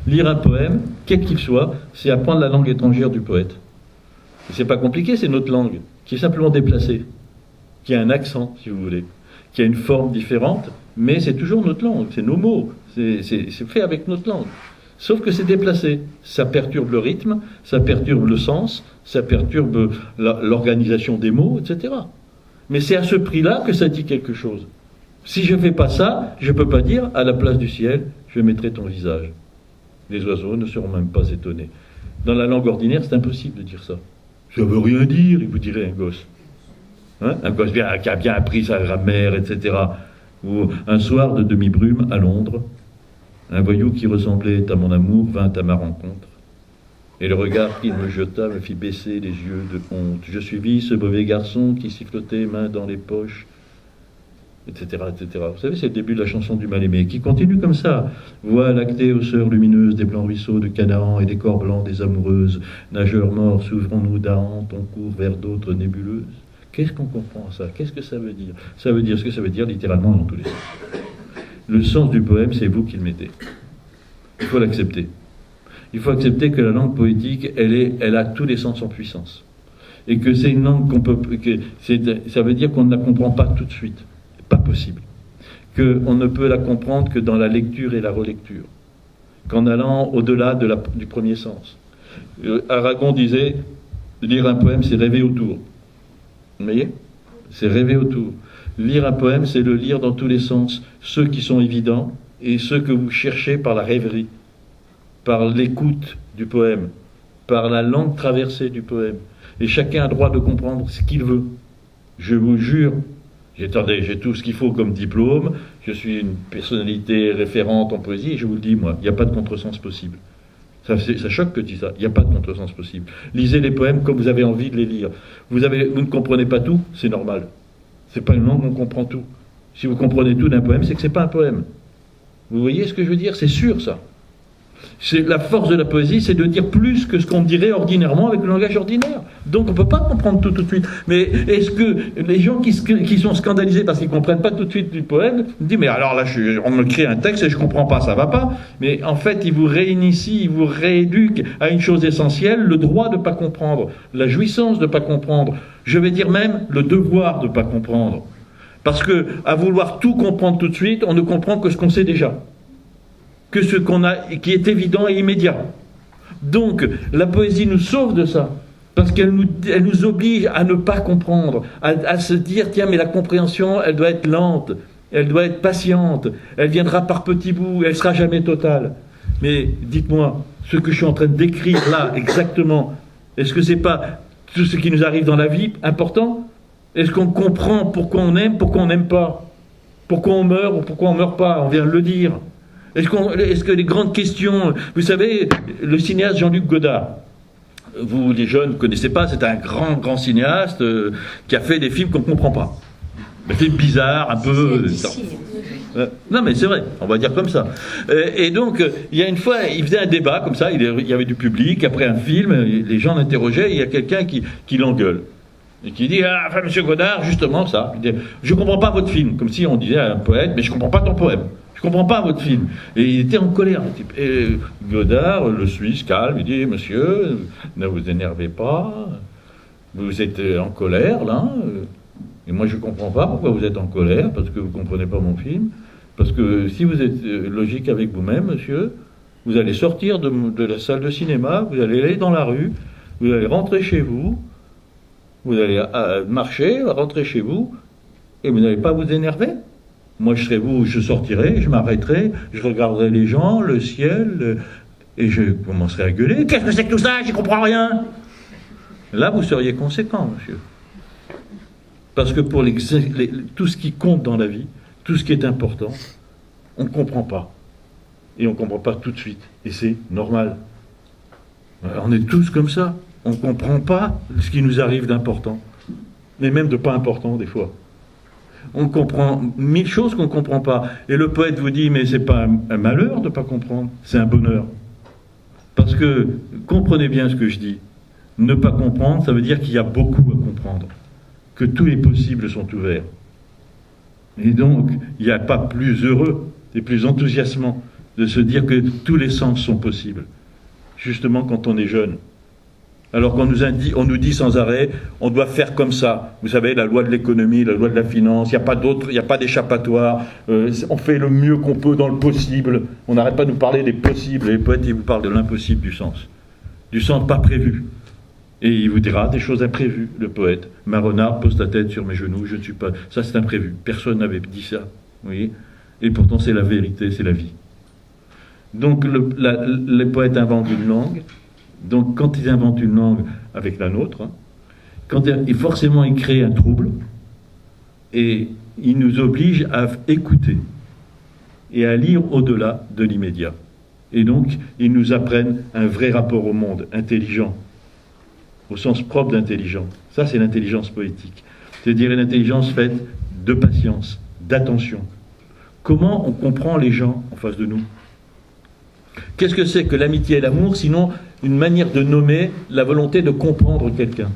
Lire un poème, quel qu'il soit, c'est apprendre la langue étrangère du poète. Et c'est pas compliqué, c'est notre langue, qui est simplement déplacée, qui a un accent, si vous voulez, qui a une forme différente, mais c'est toujours notre langue, c'est nos mots, C'est fait avec notre langue. Sauf que c'est déplacé. Ça perturbe le rythme, ça perturbe le sens, ça perturbe l'organisation des mots, etc. Mais c'est à ce prix-là que ça dit quelque chose. Si je ne fais pas ça, je ne peux pas dire, à la place du ciel, je mettrai ton visage. Les oiseaux ne seront même pas étonnés. Dans la langue ordinaire, c'est impossible de dire ça. Ça ne veut rien dire, il vous dirait un gosse. Hein, un gosse qui a bien appris sa grammaire, etc. Ou un soir de demi-brume à Londres, un voyou qui ressemblait à mon amour vint à ma rencontre. Et le regard qu'il me jeta me fit baisser les yeux de honte. Je suivis ce mauvais garçon qui sifflotait main dans les poches, etc., etc. Vous savez, c'est le début de la chanson du mal-aimé, qui continue comme ça. Voix lactée aux sœurs lumineuses des blancs ruisseaux de Canaan et des corps blancs des amoureuses. Nageurs morts, s'ouvrons-nous d'Ahante, on court vers d'autres nébuleuses. Qu'est-ce qu'on comprend à ça? Qu'est-ce que ça veut dire? Ça veut dire ce que ça veut dire littéralement dans tous les sens. Le sens du poème, c'est vous qui le mettez. Il faut l'accepter. Il faut accepter que la langue poétique, elle a tous les sens en puissance. Et que c'est une langue ça veut dire qu'on ne la comprend pas tout de suite. Pas possible. Qu'on ne peut la comprendre que dans la lecture et la relecture. Qu'en allant au-delà du premier sens. Aragon disait, lire un poème, c'est rêver autour. Vous voyez? C'est rêver autour. Lire un poème, c'est le lire dans tous les sens, ceux qui sont évidents et ceux que vous cherchez par la rêverie, par l'écoute du poème, par la langue traversée du poème. Et chacun a droit de comprendre ce qu'il veut. Je vous jure, j'ai tout ce qu'il faut comme diplôme, je suis une personnalité référente en poésie, et je vous le dis, moi, il n'y a pas de contresens possible. Ça choque que je dis ça, il n'y a pas de contresens possible. Lisez les poèmes comme vous avez envie de les lire. Vous ne comprenez pas tout, c'est normal. C'est pas une langue où on comprend tout. Si vous comprenez tout d'un poème, c'est que c'est pas un poème. Vous voyez ce que je veux dire? C'est sûr, ça. C'est la force de la poésie, c'est de dire plus que ce qu'on dirait ordinairement avec le langage ordinaire. Donc on ne peut pas comprendre tout de suite. Mais est-ce que les gens qui sont scandalisés parce qu'ils ne comprennent pas tout de suite du poème, disent mais alors là on me crée un texte et je ne comprends pas, ça ne va pas. Mais en fait, ils vous réinitient, ils vous rééduquent à une chose essentielle, le droit de ne pas comprendre, la jouissance de ne pas comprendre, je vais dire même le devoir de ne pas comprendre. Parce que à vouloir tout comprendre tout de suite, on ne comprend que ce qu'on sait déjà. Que ce qu'on a, qui est évident et immédiat. Donc, la poésie nous sauve de ça, parce qu'elle nous oblige à ne pas comprendre, à se dire, tiens, mais la compréhension, elle doit être lente, elle doit être patiente, elle viendra par petits bouts, elle sera jamais totale. Mais dites-moi, ce que je suis en train de décrire là, exactement, est-ce que c'est pas tout ce qui nous arrive dans la vie important? Est-ce qu'on comprend pourquoi on aime, pourquoi on n'aime pas? Pourquoi on meurt ou pourquoi on meurt pas? On vient de le dire. Est-ce que les grandes questions... Vous savez, le cinéaste Jean-Luc Godard, vous les jeunes ne connaissez pas, c'est un grand cinéaste qui a fait des films qu'on ne comprend pas. Des films bizarres, un peu... Non mais c'est vrai, on va dire comme ça. Et donc, il y a une fois, il faisait un débat comme ça, il y avait du public, après un film, les gens l'interrogeaient, il y a quelqu'un qui l'engueule. Et qui dit, ah, enfin, monsieur Godard, justement ça, il dit, je ne comprends pas votre film, comme si on disait à un poète, mais je ne comprends pas ton poème. Je ne comprends pas votre film. Et il était en colère, le type. Et Godard, le Suisse, calme, il dit, monsieur, ne vous énervez pas, vous êtes en colère, là, et moi je ne comprends pas pourquoi vous êtes en colère, parce que vous ne comprenez pas mon film, parce que si vous êtes logique avec vous-même, monsieur, vous allez sortir de la salle de cinéma, vous allez aller dans la rue, vous allez rentrer chez vous, vous allez marcher, rentrer chez vous, et vous n'allez pas vous énerver. Moi, je serais vous, je sortirais, je m'arrêterais, je regarderais les gens, le ciel, et je commencerais à gueuler. Qu'est-ce que c'est que tout ça? J'y comprends rien. Là, vous seriez conséquent, monsieur. Parce que pour tout ce qui compte dans la vie, tout ce qui est important, on ne comprend pas. Et on ne comprend pas tout de suite. Et c'est normal. On est tous comme ça. On ne comprend pas ce qui nous arrive d'important. Mais même de pas important, des fois. On comprend 1000 choses qu'on ne comprend pas. Et le poète vous dit, mais c'est pas un malheur de ne pas comprendre, c'est un bonheur. Parce que, comprenez bien ce que je dis, ne pas comprendre, ça veut dire qu'il y a beaucoup à comprendre, que tous les possibles sont ouverts. Et donc, il n'y a pas plus heureux et plus enthousiasmant de se dire que tous les sens sont possibles, justement quand on est jeune. Alors qu'on on nous dit sans arrêt, on doit faire comme ça. Vous savez, la loi de l'économie, la loi de la finance, il n'y a pas d'échappatoire. On fait le mieux qu'on peut dans le possible. On n'arrête pas de nous parler des possibles. Les poètes, ils vous parlent de l'impossible du sens. Du sens pas prévu. Et il vous dira des choses imprévues, le poète. Ma renarde pose la tête sur mes genoux, je ne suis pas... Ça, c'est imprévu. Personne n'avait dit ça. Vous voyez ? Et pourtant, c'est la vérité, c'est la vie. Donc, les poètes inventent une langue. Donc, quand ils inventent une langue avec la nôtre, forcément, ils créent un trouble et ils nous obligent à écouter et à lire au-delà de l'immédiat. Et donc, ils nous apprennent un vrai rapport au monde, intelligent, au sens propre d'intelligent. Ça, c'est l'intelligence poétique. C'est-à-dire une intelligence faite de patience, d'attention. Comment on comprend les gens en face de nous ? Qu'est-ce que c'est que l'amitié et l'amour, sinon une manière de nommer la volonté de comprendre quelqu'un ?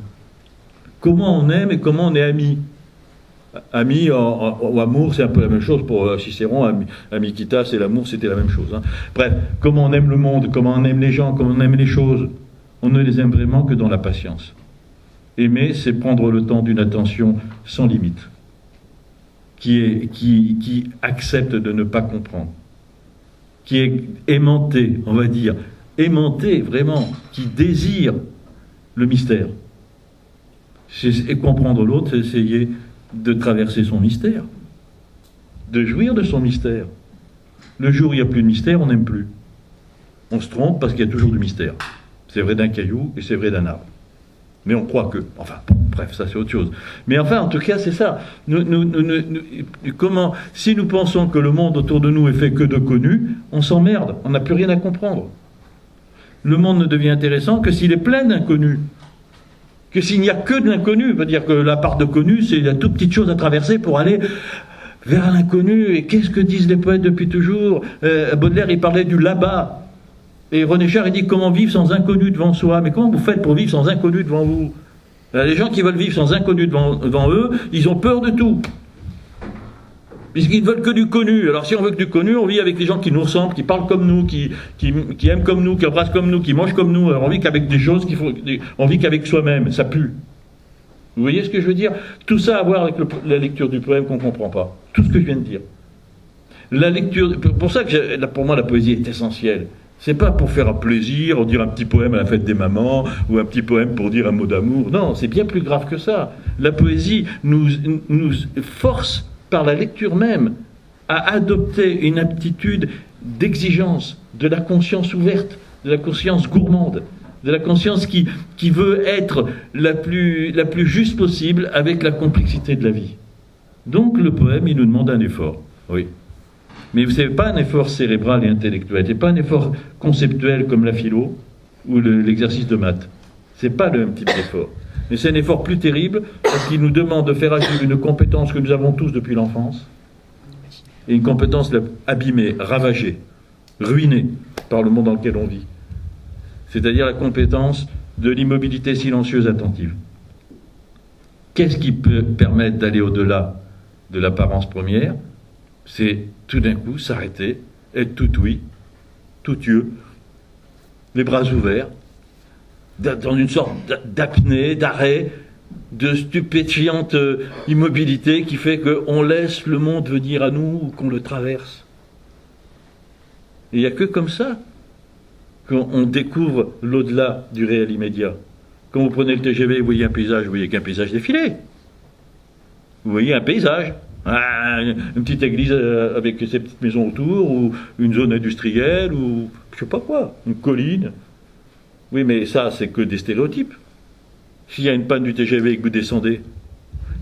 Comment on aime et comment on est ami ? Ami ou amour, c'est un peu la même chose pour Cicéron. Amicitas et l'amour, c'était la même chose. Hein. Bref, comment on aime le monde, comment on aime les gens, comment on aime les choses. On ne les aime vraiment que dans la patience. Aimer, c'est prendre le temps d'une attention sans limite, qui accepte de ne pas comprendre, qui est aimanté, on va dire, aimanté vraiment, qui désire le mystère. Et comprendre l'autre, c'est essayer de traverser son mystère, de jouir de son mystère. Le jour où il n'y a plus de mystère, on n'aime plus. On se trompe parce qu'il y a toujours du mystère. C'est vrai d'un caillou et c'est vrai d'un arbre. Mais on croit que... Enfin, bon, bref, ça c'est autre chose. Mais enfin, en tout cas, c'est ça. Comment, si nous pensons que le monde autour de nous est fait que de connus, on s'emmerde, on n'a plus rien à comprendre. Le monde ne devient intéressant que s'il est plein d'inconnus. Que s'il n'y a que de l'inconnu, ça veut dire que la part de connu, c'est la toute petite chose à traverser pour aller vers l'inconnu. Et qu'est-ce que disent les poètes depuis toujours ? Baudelaire, il parlait du là-bas. Et René Char, il dit comment vivre sans inconnu devant soi. Mais comment vous faites pour vivre sans inconnu devant vous ? Les gens qui veulent vivre sans inconnu devant eux, ils ont peur de tout. Puisqu'ils ne veulent que du connu. Alors si on veut que du connu, on vit avec des gens qui nous ressemblent, qui parlent comme nous, qui aiment comme nous, qui embrassent comme nous, qui mangent comme nous. Alors on vit qu'avec des choses on vit qu'avec soi-même. Ça pue. Vous voyez ce que je veux dire ? Tout ça à voir avec la lecture du poème qu'on ne comprend pas. Tout ce que je viens de dire. La lecture... Pour ça que pour moi la poésie est essentielle. C'est pas pour faire un plaisir, ou dire un petit poème à la fête des mamans, ou un petit poème pour dire un mot d'amour. Non, c'est bien plus grave que ça. La poésie nous force, par la lecture même, à adopter une aptitude d'exigence, de la conscience ouverte, de la conscience gourmande, de la conscience qui veut être la plus juste possible avec la complexité de la vie. Donc le poème, il nous demande un effort, oui. Mais ce n'est pas un effort cérébral et intellectuel, ce n'est pas un effort conceptuel comme la philo ou l'exercice de maths. Ce n'est pas le même type d'effort. Mais c'est un effort plus terrible parce qu'il nous demande de faire agir une compétence que nous avons tous depuis l'enfance, et une compétence abîmée, ravagée, ruinée par le monde dans lequel on vit. C'est-à-dire la compétence de l'immobilité silencieuse attentive. Qu'est-ce qui peut permettre d'aller au-delà de l'apparence première ? C'est tout d'un coup s'arrêter, être tout oui, tout yeux, les bras ouverts, dans une sorte d'apnée, d'arrêt, de stupéfiante immobilité qui fait qu'on laisse le monde venir à nous ou qu'on le traverse. Et il n'y a que comme ça qu'on découvre l'au-delà du réel immédiat. Quand vous prenez le TGV, vous voyez un paysage, vous voyez qu'un paysage défilé. Vous voyez un paysage. Une petite église avec ses petites maisons autour, ou une zone industrielle, ou je sais pas quoi, une colline. Oui, mais ça, c'est que des stéréotypes. S'il y a une panne du TGV et que vous descendez,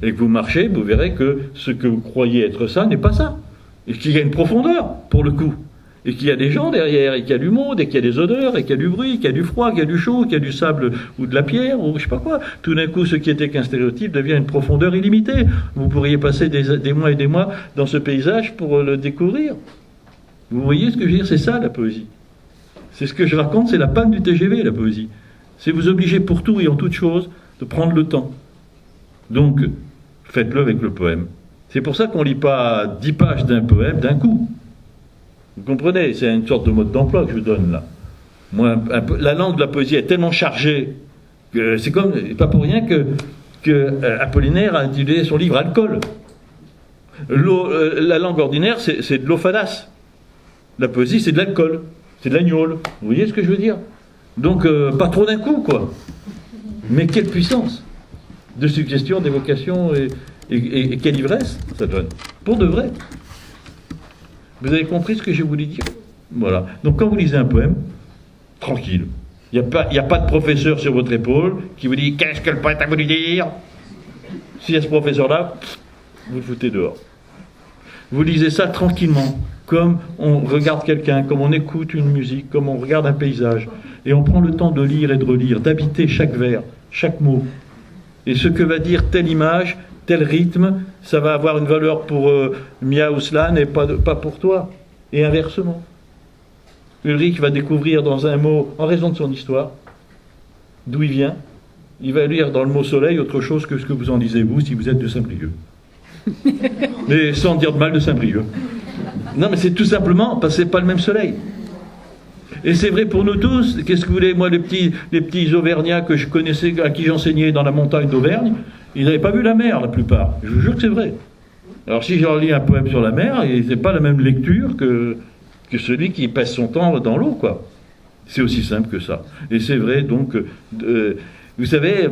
et que vous marchez, vous verrez que ce que vous croyez être ça n'est pas ça. Et qu'il y a une profondeur, pour le coup. Et qu'il y a des gens derrière, et qu'il y a du monde, et qu'il y a des odeurs, et qu'il y a du bruit, qu'il y a du froid, qu'il y a du chaud, qu'il y a du sable ou de la pierre, ou je sais pas quoi. Tout d'un coup, ce qui était qu'un stéréotype devient une profondeur illimitée. Vous pourriez passer des mois et des mois dans ce paysage pour le découvrir. Vous voyez ce que je veux dire ? C'est ça, la poésie. C'est ce que je raconte, c'est la panne du TGV, la poésie. C'est vous obliger pour tout et en toute chose de prendre le temps. Donc, faites-le avec le poème. C'est pour ça qu'on ne lit pas 10 pages d'un poème d'un coup. Vous comprenez ? C'est une sorte de mode d'emploi que je vous donne là. Moi, la langue de la poésie est tellement chargée C'est comme, pas pour rien que Apollinaire a intitulé son livre Alcool. La langue ordinaire, c'est de l'eau fadasse. La poésie, c'est de l'alcool, c'est de l'agnole. Vous voyez ce que je veux dire? Donc, pas trop d'un coup, quoi. Mais quelle puissance de suggestion, d'évocation et quelle ivresse ça donne. Pour de vrai. Vous avez compris ce que j'ai voulu dire? Voilà. Donc, quand vous lisez un poème, tranquille. Il n'y a pas de professeur sur votre épaule qui vous dit « Qu'est-ce que le poète a voulu dire ?» S'il y a ce professeur-là, vous le foutez dehors. Vous lisez ça tranquillement, comme on regarde quelqu'un, comme on écoute une musique, comme on regarde un paysage. Et on prend le temps de lire et de relire, d'habiter chaque vers, chaque mot. Et ce que va dire telle image, tel rythme, ça va avoir une valeur pour Mia Ouslan et pas pour toi. Et inversement. Ulrich va découvrir dans un mot, en raison de son histoire, d'où il vient. Il va lire dans le mot soleil autre chose que ce que vous en lisez vous, si vous êtes de Saint-Brieuc. Mais sans dire de mal de Saint-Brieuc. Non, mais c'est tout simplement parce que c'est pas le même soleil. Et c'est vrai pour nous tous. Qu'est-ce que vous voulez, moi, les petits Auvergnats que je connaissais, à qui j'enseignais dans la montagne d'Auvergne, ils n'avaient pas vu la mer, la plupart. Je vous jure que c'est vrai. Alors si je leur lis un poème sur la mer, c'est pas la même lecture que celui qui passe son temps dans l'eau, quoi. C'est aussi simple que ça. Et c'est vrai, donc, vous savez,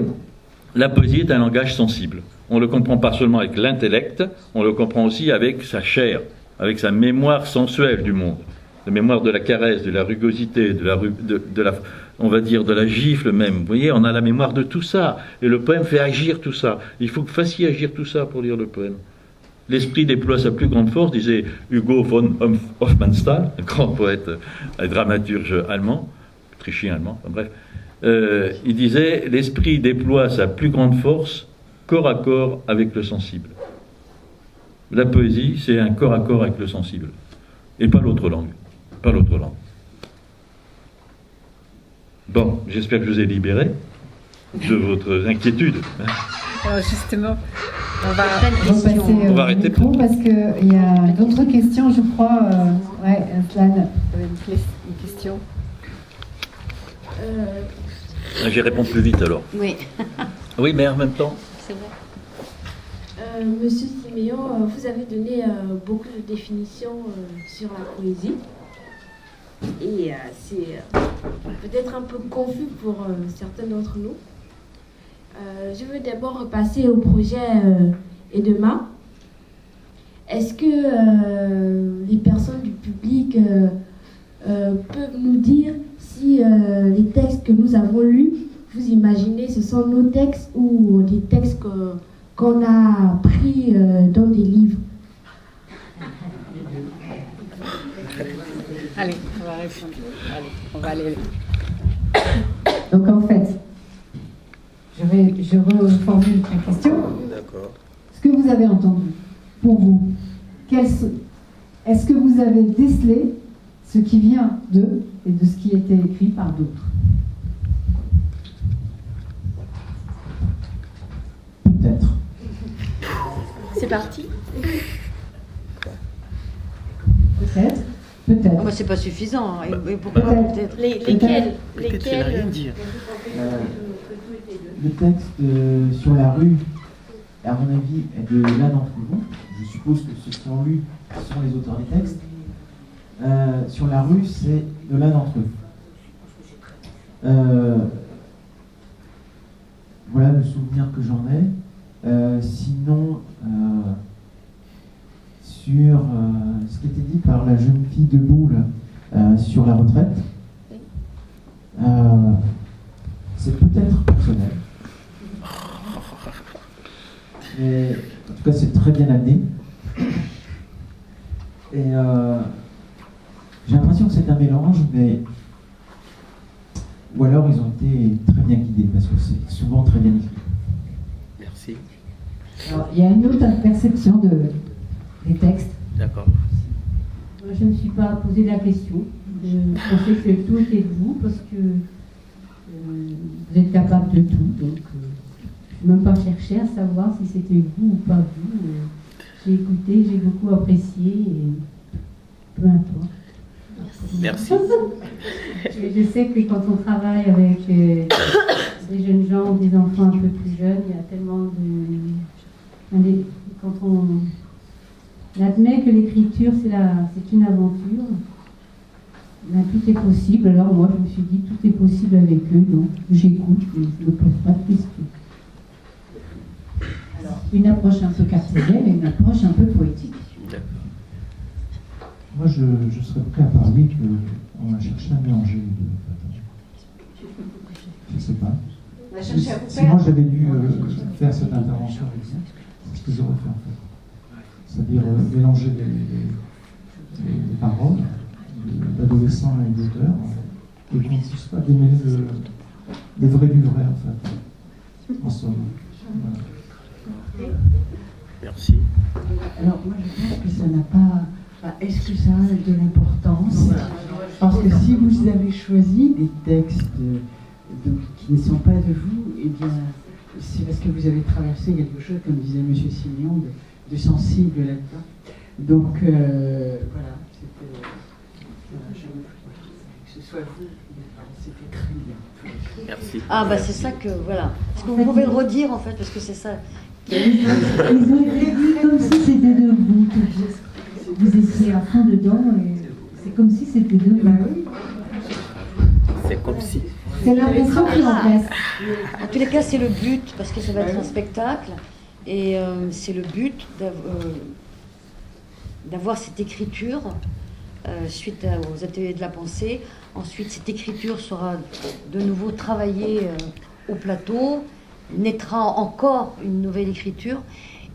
la poésie est un langage sensible. On ne le comprend pas seulement avec l'intellect, on le comprend aussi avec sa chair, avec sa mémoire sensuelle du monde. La mémoire de la caresse, de la rugosité, on va dire de la gifle même. Vous voyez, on a la mémoire de tout ça. Et le poème fait agir tout ça. Il faut que vous fassiez agir tout ça pour lire le poème. L'esprit déploie sa plus grande force, disait Hugo von Hofmannsthal, un grand poète, un dramaturge allemand, autrichien allemand, enfin, bref. Il disait, l'esprit déploie sa plus grande force corps à corps avec le sensible. La poésie, c'est un corps à corps avec le sensible. Et pas l'autre langue. Pas l'autre langue. Bon, j'espère que je vous ai libéré de votre inquiétude. Alors justement, on va arrêter parce qu'il y a d'autres questions, je crois. Ouais, Aslan, une question. Je vais répondre plus vite alors. Oui. Oui, mais en même temps. C'est vrai. Monsieur Siméon, vous avez donné beaucoup de définitions sur la poésie. Et c'est peut-être un peu confus pour certains d'entre nous. Je veux d'abord repasser au projet Edema. Est-ce que les personnes du public peuvent nous dire si les textes que nous avons lus, vous imaginez, ce sont nos textes ou des textes qu'on a pris dans des livres? Allez, on va répondre. Allez, on va aller. Donc en fait, je reformule la question. D'accord. Ce que vous avez entendu, pour vous, est-ce que vous avez décelé ce qui vient d'eux et de ce qui a été écrit par d'autres? Peut-être. C'est parti. Peut-être. Peut-être. Oh, bah, c'est pas suffisant. Et pourquoi peut-être Lesquels Le texte sur la rue, à mon avis, est de l'un d'entre vous. Je suppose que ceux qui ont lu sont les auteurs des textes. Sur la rue, c'est de l'un d'entre eux. Voilà le souvenir que j'en ai. Sinon, sur ce qui était dit par la jeune fille de Boule sur la retraite, c'est peut-être personnel. Mais en tout cas, c'est très bien amené. Et j'ai l'impression que c'est un mélange, mais ou alors ils ont été très bien guidés, parce que c'est souvent très bien écrit. Merci. Alors, il y a une autre perception des textes. D'accord. Moi, je ne me suis pas posé la question. Je pensais que tout était de vous, parce que vous êtes capable de tout. Donc, je n'ai même pas cherché à savoir si c'était vous ou pas vous. J'ai écouté, j'ai beaucoup apprécié, et peu importe. Merci. Je sais que quand on travaille avec des jeunes gens ou des enfants un peu plus jeunes, il y a tellement de... Quand on admet que l'écriture, c'est une aventure, ben, tout est possible. Alors moi, je me suis dit, tout est possible avec eux, donc j'écoute et je ne me pose pas de questions. Alors, une approche un peu cartésienne et une approche un peu poétique. Moi, je serais prêt à parler qu'on a cherché à mélanger les deux. Je ne sais pas. On a cherché à vous si moi j'avais dû faire cette intervention avec vous, c'est ce que j'aurais fait en fait. C'est-à-dire mélanger les paroles d'adolescents et d'auteurs, et qu'on ne puisse pas démêler le vrai du vrai en fait. En somme. Voilà. Merci. Alors moi je pense que ça n'a pas... Est-ce que ça a de l'importance? Parce que si vous avez choisi des textes qui ne sont pas de vous, eh bien, c'est parce que vous avez traversé quelque chose, comme disait M. Siméon, de sensible là-dedans. Donc, voilà, c'était... que ce soit vous, c'était très bien. Merci. Ah, bah c'est ça que, voilà. Est-ce que vous pouvez le redire, en fait, parce que c'est ça. Ils ont été dit comme si c'était de vous. Vous étiez à fond dedans et c'est comme si c'était de vous. C'est comme si. C'est l'impression qu'il en reste. En tous les cas, c'est le but, parce que ça va être un spectacle, et c'est le but d'avoir cette écriture suite aux ateliers de la pensée. Ensuite, cette écriture sera de nouveau travaillée au plateau, naîtra encore une nouvelle écriture,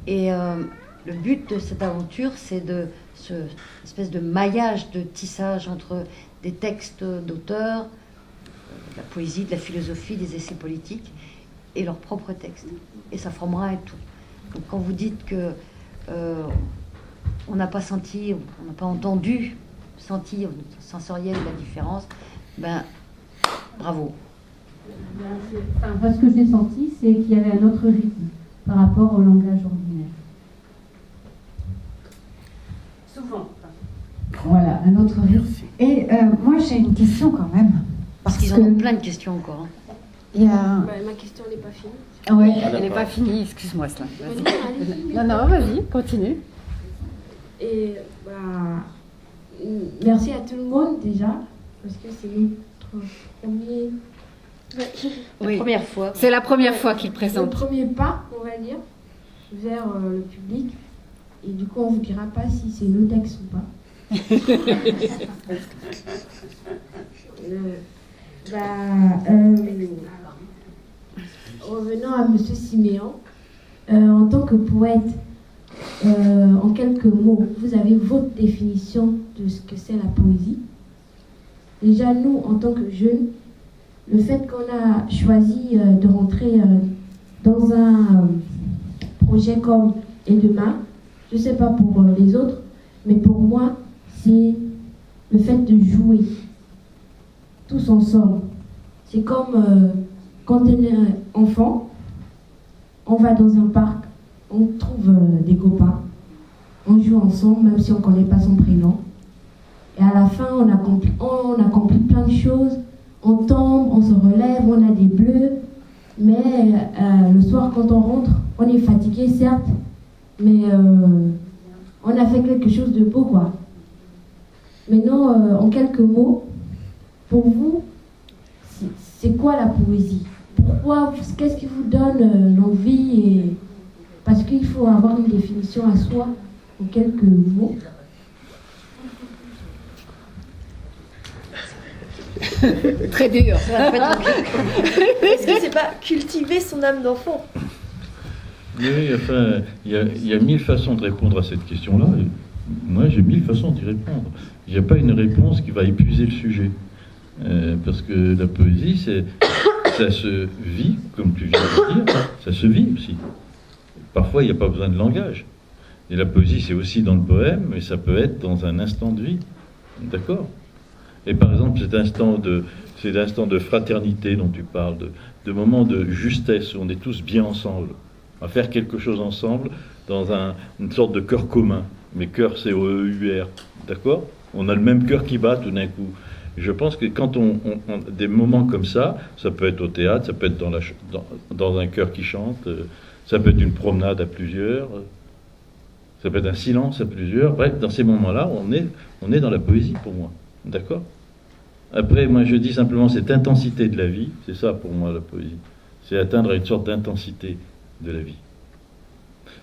et le but de cette aventure, c'est de ce espèce de maillage, de tissage entre des textes d'auteurs, de la poésie, de la philosophie, des essais politiques, et leurs propres textes. Et ça formera un tout. Donc quand vous dites que on n'a pas senti, on n'a pas entendu, senti sensoriel la différence, ben bravo. Enfin, ce que j'ai senti, c'est qu'il y avait un autre rythme par rapport au langage ordinaire. Souvent. Voilà, un autre rythme. Et moi, j'ai une question quand même. Parce qu'ils en ont plein de questions encore. Il y a... ma question n'est pas finie. Ouais, elle n'est pas finie, excuse-moi cela. Vas-y. Non, vas-y, continue. Et merci à tout le monde déjà, parce que c'est notre premier... Oui. Première fois. C'est la première fois qu'il Le présente. premier pas, on va dire, vers le public. Et du coup, on ne vous dira pas si c'est nos textes ou pas. Revenons à M. Siméon. En tant que poète, en quelques mots, vous avez votre définition de ce que c'est la poésie. Déjà, nous, en tant que jeunes, le fait qu'on a choisi de rentrer dans un projet comme Et demain, je ne sais pas pour les autres, mais pour moi, c'est le fait de jouer tous ensemble. C'est comme quand on est enfant, on va dans un parc, on trouve des copains, on joue ensemble, même si on ne connaît pas son prénom. Et à la fin, on accomplit plein de choses. On tombe, on se relève, on a des bleus. Mais le soir, quand on rentre, on est fatigué, certes, mais on a fait quelque chose de beau, quoi. Maintenant, en quelques mots, pour vous, c'est quoi la poésie? Pourquoi? Qu'est-ce qui vous donne l'envie Parce qu'il faut avoir une définition à soi, en quelques mots. Très dur. Est-ce que c'est pas cultiver son âme d'enfant? Oui, enfin, il y a 1000 façons de répondre à cette question-là. Et moi, j'ai 1000 façons d'y répondre. Il n'y a pas une réponse qui va épuiser le sujet. Parce que la poésie, ça se vit, comme tu viens de dire, ça se vit aussi. Parfois, il n'y a pas besoin de langage. Et la poésie, c'est aussi dans le poème, mais ça peut être dans un instant de vie. D'accord? Et par exemple, cet instant de fraternité dont tu parles, de moments de justesse où on est tous bien ensemble, à faire quelque chose ensemble dans une sorte de cœur commun. Mais cœur, c'est O-E-U-R, d'accord? On a le même cœur qui bat tout d'un coup. Je pense que quand on des moments comme ça peut être au théâtre, ça peut être dans un chœur qui chante, ça peut être une promenade à plusieurs, ça peut être un silence à plusieurs. Bref, dans ces moments-là, on est dans la poésie pour moi. D'accord ? Après, moi je dis simplement cette intensité de la vie, c'est ça pour moi la poésie. C'est atteindre une sorte d'intensité de la vie.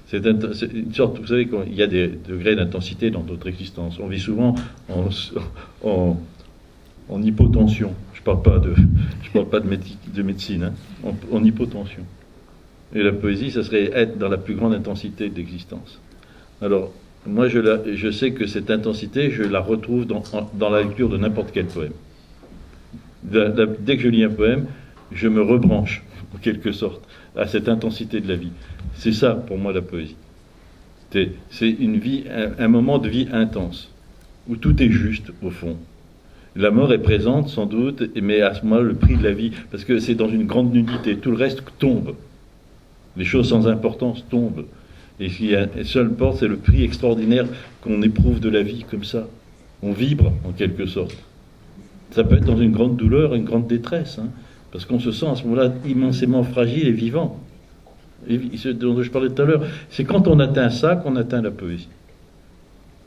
C'est une sorte, vous savez, il y a des degrés d'intensité dans notre existence. On vit souvent en hypotension. Je parle pas de médecine, hein, en hypotension. Et la poésie, ça serait être dans la plus grande intensité de l'existence. Alors, moi, je sais que cette intensité, je la retrouve dans la lecture de n'importe quel poème. Dès que je lis un poème, je me rebranche, en quelque sorte, à cette intensité de la vie. C'est ça, pour moi, la poésie. C'est une vie, un moment de vie intense, où tout est juste, au fond. La mort est présente, sans doute, mais à ce moment-là, le prix de la vie, parce que c'est dans une grande nudité, tout le reste tombe. Les choses sans importance tombent. Et ce qui seul porte, c'est le prix extraordinaire qu'on éprouve de la vie, comme ça. On vibre, en quelque sorte. Ça peut être dans une grande douleur, une grande détresse, hein, parce qu'on se sent à ce moment-là immensément fragile et vivant. Et ce dont je parlais tout à l'heure, c'est quand on atteint ça qu'on atteint la poésie.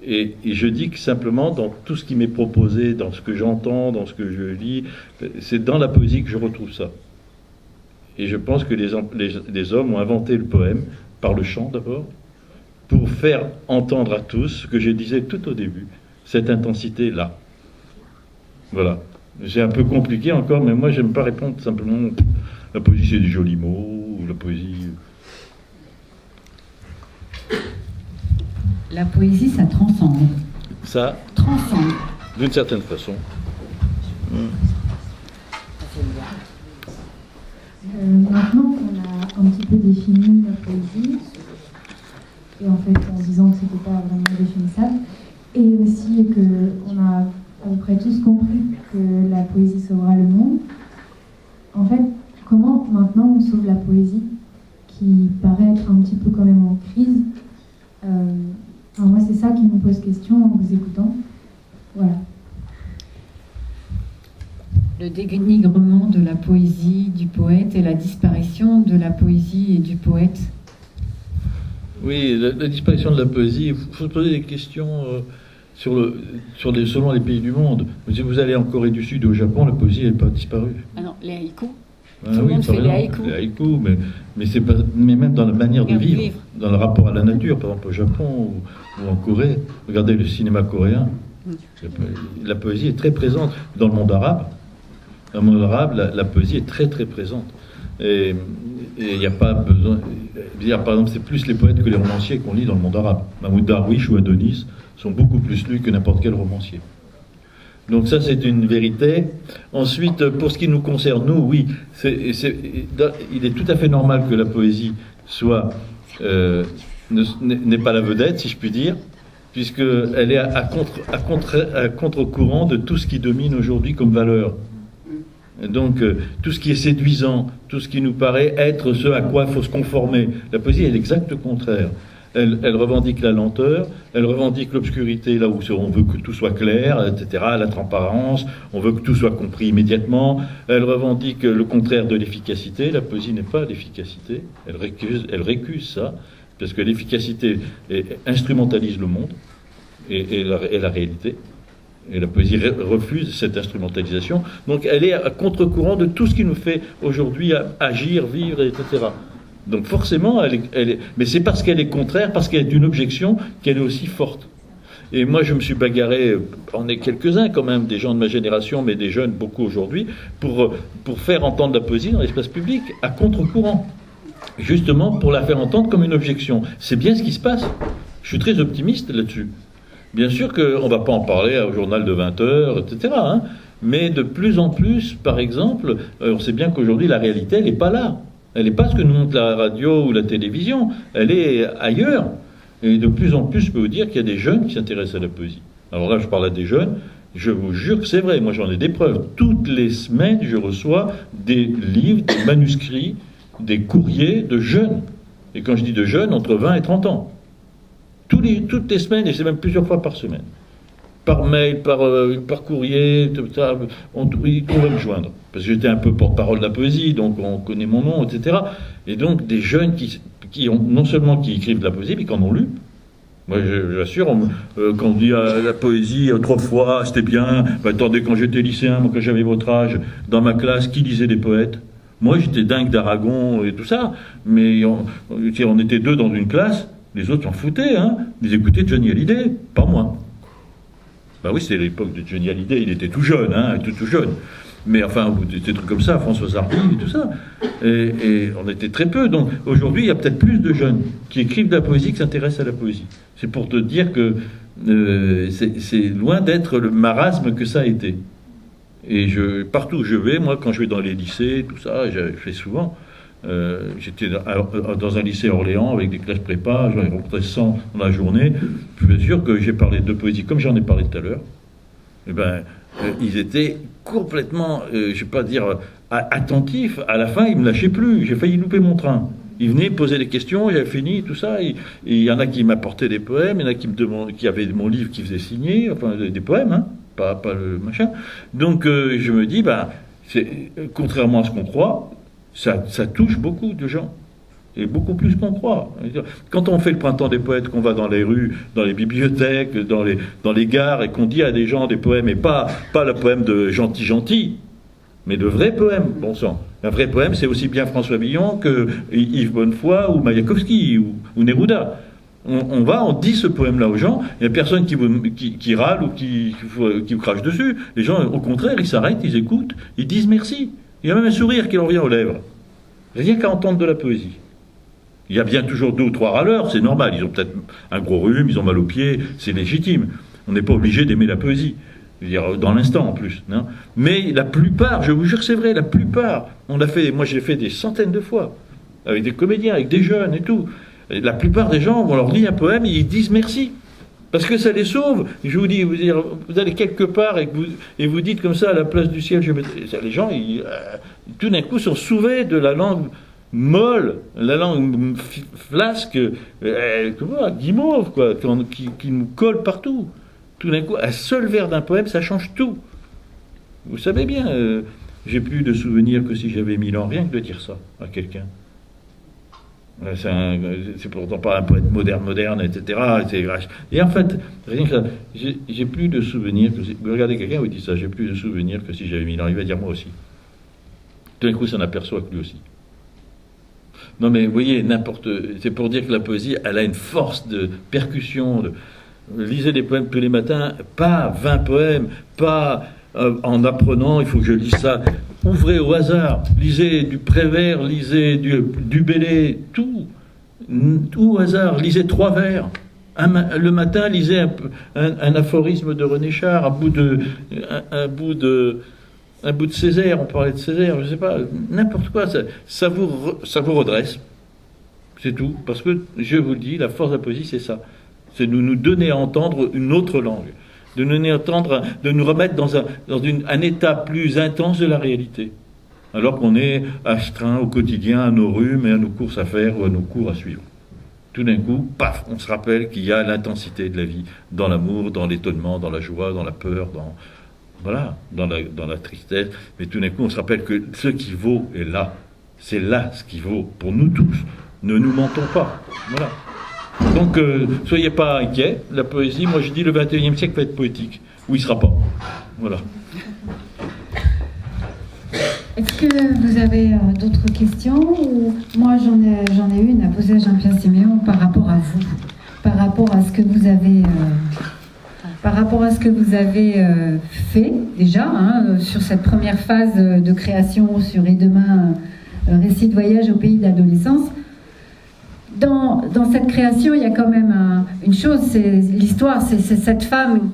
Et je dis que simplement, dans tout ce qui m'est proposé, dans ce que j'entends, dans ce que je lis, c'est dans la poésie que je retrouve ça. Et je pense que les hommes ont inventé le poème, par le chant d'abord, pour faire entendre à tous ce que je disais tout au début, cette intensité-là. Voilà. C'est un peu compliqué encore, mais moi, j'aime pas répondre simplement la poésie, c'est des jolis mots, ou la poésie... La poésie, ça transcende. Ça transcende. D'une certaine façon. Maintenant qu'on a un petit peu défini la poésie, et en fait en disant que c'était pas vraiment définissable, et aussi qu'on a à peu près tous compris que la poésie sauvera le monde, en fait, comment maintenant on sauve la poésie qui paraît être un petit peu quand même en crise? Alors moi c'est ça qui me pose question en vous écoutant. Voilà. Le dénigrement de la poésie du poète et la disparition de la poésie et du poète. Oui, la disparition de la poésie, il faut se poser des questions selon les pays du monde. Si vous allez en Corée du Sud ou au Japon, la poésie n'est pas disparue. Ah non, les haïkus. Tout le monde fait les haïkus. Les haïkus, mais même dans la manière de vivre, dans le rapport à la nature, par exemple au Japon ou en Corée. Regardez le cinéma coréen. La poésie est très présente dans le monde arabe. Dans le monde arabe, la poésie est très très présente. Et il n'y a pas besoin... Par exemple, c'est plus les poètes que les romanciers qu'on lit dans le monde arabe. Mahmoud Darwish ou Adonis sont beaucoup plus lus que n'importe quel romancier. Donc ça, c'est une vérité. Ensuite, pour ce qui nous concerne, nous, oui, il est tout à fait normal que la poésie n'est pas la vedette, si je puis dire, puisqu'elle est à contre-courant de tout ce qui domine aujourd'hui comme valeur. Donc, tout ce qui est séduisant, tout ce qui nous paraît être ce à quoi il faut se conformer. La poésie est l'exact contraire. Elle revendique la lenteur, elle revendique l'obscurité là où on veut que tout soit clair, etc., la transparence, on veut que tout soit compris immédiatement. Elle revendique le contraire de l'efficacité. La poésie n'est pas l'efficacité, elle récuse ça, parce que l'efficacité instrumentalise le monde et la réalité. Et la poésie refuse cette instrumentalisation. Donc elle est à contre-courant de tout ce qui nous fait aujourd'hui agir, vivre, etc. Donc forcément, mais c'est parce qu'elle est contraire, parce qu'elle est une objection, qu'elle est aussi forte. Et moi, je me suis bagarré, on est quelques-uns quand même, des gens de ma génération, mais des jeunes beaucoup aujourd'hui, pour faire entendre la poésie dans l'espace public, à contre-courant. Justement, pour la faire entendre comme une objection. C'est bien ce qui se passe. Je suis très optimiste là-dessus. Bien sûr qu'on ne va pas en parler au journal de 20h, etc. Hein, mais de plus en plus, par exemple, on sait bien qu'aujourd'hui, la réalité, elle n'est pas là. Elle n'est pas ce que nous montre la radio ou la télévision. Elle est ailleurs. Et de plus en plus, je peux vous dire qu'il y a des jeunes qui s'intéressent à la poésie. Alors là, je parle à des jeunes. Je vous jure que c'est vrai. Moi, j'en ai des preuves. Toutes les semaines, je reçois des livres, des manuscrits, des courriers de jeunes. Et quand je dis de jeunes, entre 20 et 30 ans. Toutes les semaines, et c'est même plusieurs fois par semaine. par mail, par courrier, tout ça, on va me joindre. Parce que j'étais un peu porte-parole de la poésie, donc on connaît mon nom, etc. Et donc des jeunes qui ont, non seulement qui écrivent de la poésie, mais qui en ont lu. Moi, j'assure, quand on dit la poésie, autrefois, c'était bien. Ben, attendez, quand j'étais lycéen, moi, quand j'avais votre âge, dans ma classe, qui lisait des poètes? Moi, j'étais dingue d'Aragon et tout ça. Mais on était 2 dans une classe, les autres s'en foutaient, hein. Ils écoutaient Johnny Hallyday, pas moi. Ben oui, c'était l'époque de Johnny Hallyday, il était tout jeune, hein, tout jeune. Mais enfin, des trucs comme ça, François Hardy et tout ça. Et on était très peu. Donc aujourd'hui, il y a peut-être plus de jeunes qui écrivent de la poésie que s'intéressent à la poésie. C'est pour te dire que c'est loin d'être le marasme que ça a été. Et partout où je vais, moi, quand je vais dans les lycées, tout ça, je fais souvent. J'étais dans un lycée à Orléans avec des classes prépa, j'en ai rencontré 100 dans la journée. Je suis sûr que j'ai parlé de poésie, comme j'en ai parlé tout à l'heure. Eh ben, ils étaient complètement, je ne vais pas dire attentifs. À la fin, ils ne me lâchaient plus. J'ai failli louper mon train. Ils venaient poser des questions, j'avais fini, tout ça. Et il y en a qui m'apportaient des poèmes, il y en a qui avaient mon livre qui faisait signer, enfin des poèmes, hein, pas le machin. Donc je me dis, contrairement à ce qu'on croit, ça touche beaucoup de gens. Et beaucoup plus qu'on croit. Quand on fait le printemps des poètes, qu'on va dans les rues, dans les bibliothèques, dans les gares, et qu'on dit à des gens des poèmes, et pas le poème de gentil, mais de vrais poèmes, bon sang. Un vrai poème, c'est aussi bien François Villon que Yves Bonnefoy ou Mayakovsky ou Neruda. On dit ce poème-là aux gens, il n'y a personne qui râle ou qui vous crache dessus. Les gens, au contraire, ils s'arrêtent, ils écoutent, ils disent merci. Il y a même un sourire qui leur vient aux lèvres. Rien qu'à entendre de la poésie. Il y a bien toujours 2 ou 3 râleurs, c'est normal. Ils ont peut-être un gros rhume, ils ont mal aux pieds, c'est légitime. On n'est pas obligé d'aimer la poésie. Je veux dire, dans l'instant en plus. Non, mais la plupart, je vous jure que c'est vrai, la plupart, moi j'ai fait des centaines de fois, avec des comédiens, avec des jeunes et tout. Et la plupart des gens, on leur lit un poème et ils disent merci. Parce que ça les sauve. Je vous dis, vous allez quelque part et vous dites comme ça, à la place du ciel, les gens, tout d'un coup, sont sauvés de la langue molle, la langue flasque, guimauve, quoi, qui nous colle partout. Tout d'un coup, un seul vers d'un poème, ça change tout. Vous savez bien, j'ai plus de souvenirs que si j'avais 1000 ans, rien que de dire ça à quelqu'un. C'est pourtant pas un poète moderne, etc. Et en fait, rien que ça, j'ai plus de souvenirs que si... Vous regardez quelqu'un, vous dites ça, j'ai plus de souvenirs que si j'avais 1000 ans. Il va dire moi aussi. Tout d'un coup, ça n'aperçoit que lui aussi. Non mais vous voyez, c'est pour dire que la poésie, elle a une force de percussion. Lisez des poèmes tous les matins, pas 20 poèmes, pas en apprenant, il faut que je lise ça. Ouvrez au hasard, lisez du Prévert, lisez du Bellay, tout au hasard, lisez 3 vers. Le matin, lisez un aphorisme de René Char, un bout de Césaire, on parlait de Césaire, je sais pas, n'importe quoi, ça vous redresse. C'est tout. Parce que, je vous le dis, la force de la poésie, c'est ça. C'est de nous donner à entendre une autre langue. De nous remettre dans un état plus intense de la réalité. Alors qu'on est astreint au quotidien à nos rhumes et à nos courses à faire ou à nos cours à suivre. Tout d'un coup, paf, on se rappelle qu'il y a l'intensité de la vie, dans l'amour, dans l'étonnement, dans la joie, dans la peur, dans la tristesse. Mais tout d'un coup, on se rappelle que ce qui vaut est là. C'est là ce qui vaut pour nous tous. Ne nous mentons pas. Voilà. Donc, soyez pas inquiets. La poésie, moi je dis, le 21e siècle va être poétique. Ou il sera pas. Voilà. Est-ce que vous avez d'autres questions ou moi j'en ai une à poser à Jean-Pierre Siméon par rapport à vous, par rapport à ce que vous avez, fait déjà sur cette première phase de création sur Et demain, récit de voyage au pays de l'adolescence. Dans cette création, il y a quand même une chose, c'est l'histoire, c'est cette femme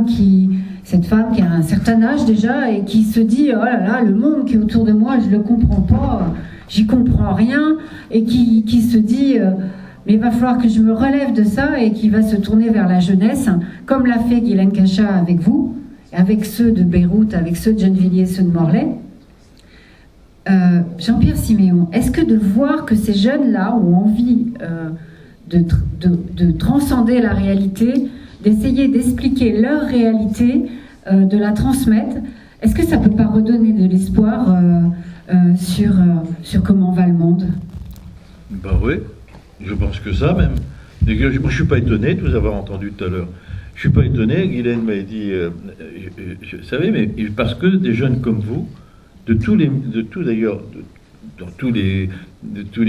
qui a un certain âge déjà et qui se dit oh là là, le monde qui est autour de moi, je le comprends pas, j'y comprends rien, et qui se dit mais il va falloir que je me relève de ça, et qui va se tourner vers la jeunesse, comme l'a fait Guylaine Cacha avec vous, avec ceux de Beyrouth, avec ceux de Gennevilliers, ceux de Morlaix. Jean-Pierre Siméon, est-ce que de voir que ces jeunes-là ont envie de transcender la réalité, d'essayer d'expliquer leur réalité, de la transmettre. Est-ce que ça ne peut pas redonner de l'espoir sur comment va le monde? Ben oui, je pense que ça même. Moi, je ne suis pas étonné de vous avoir entendu tout à l'heure. Je ne suis pas étonné, Guylaine m'a dit, vous savez, mais parce que des jeunes comme vous, de tous les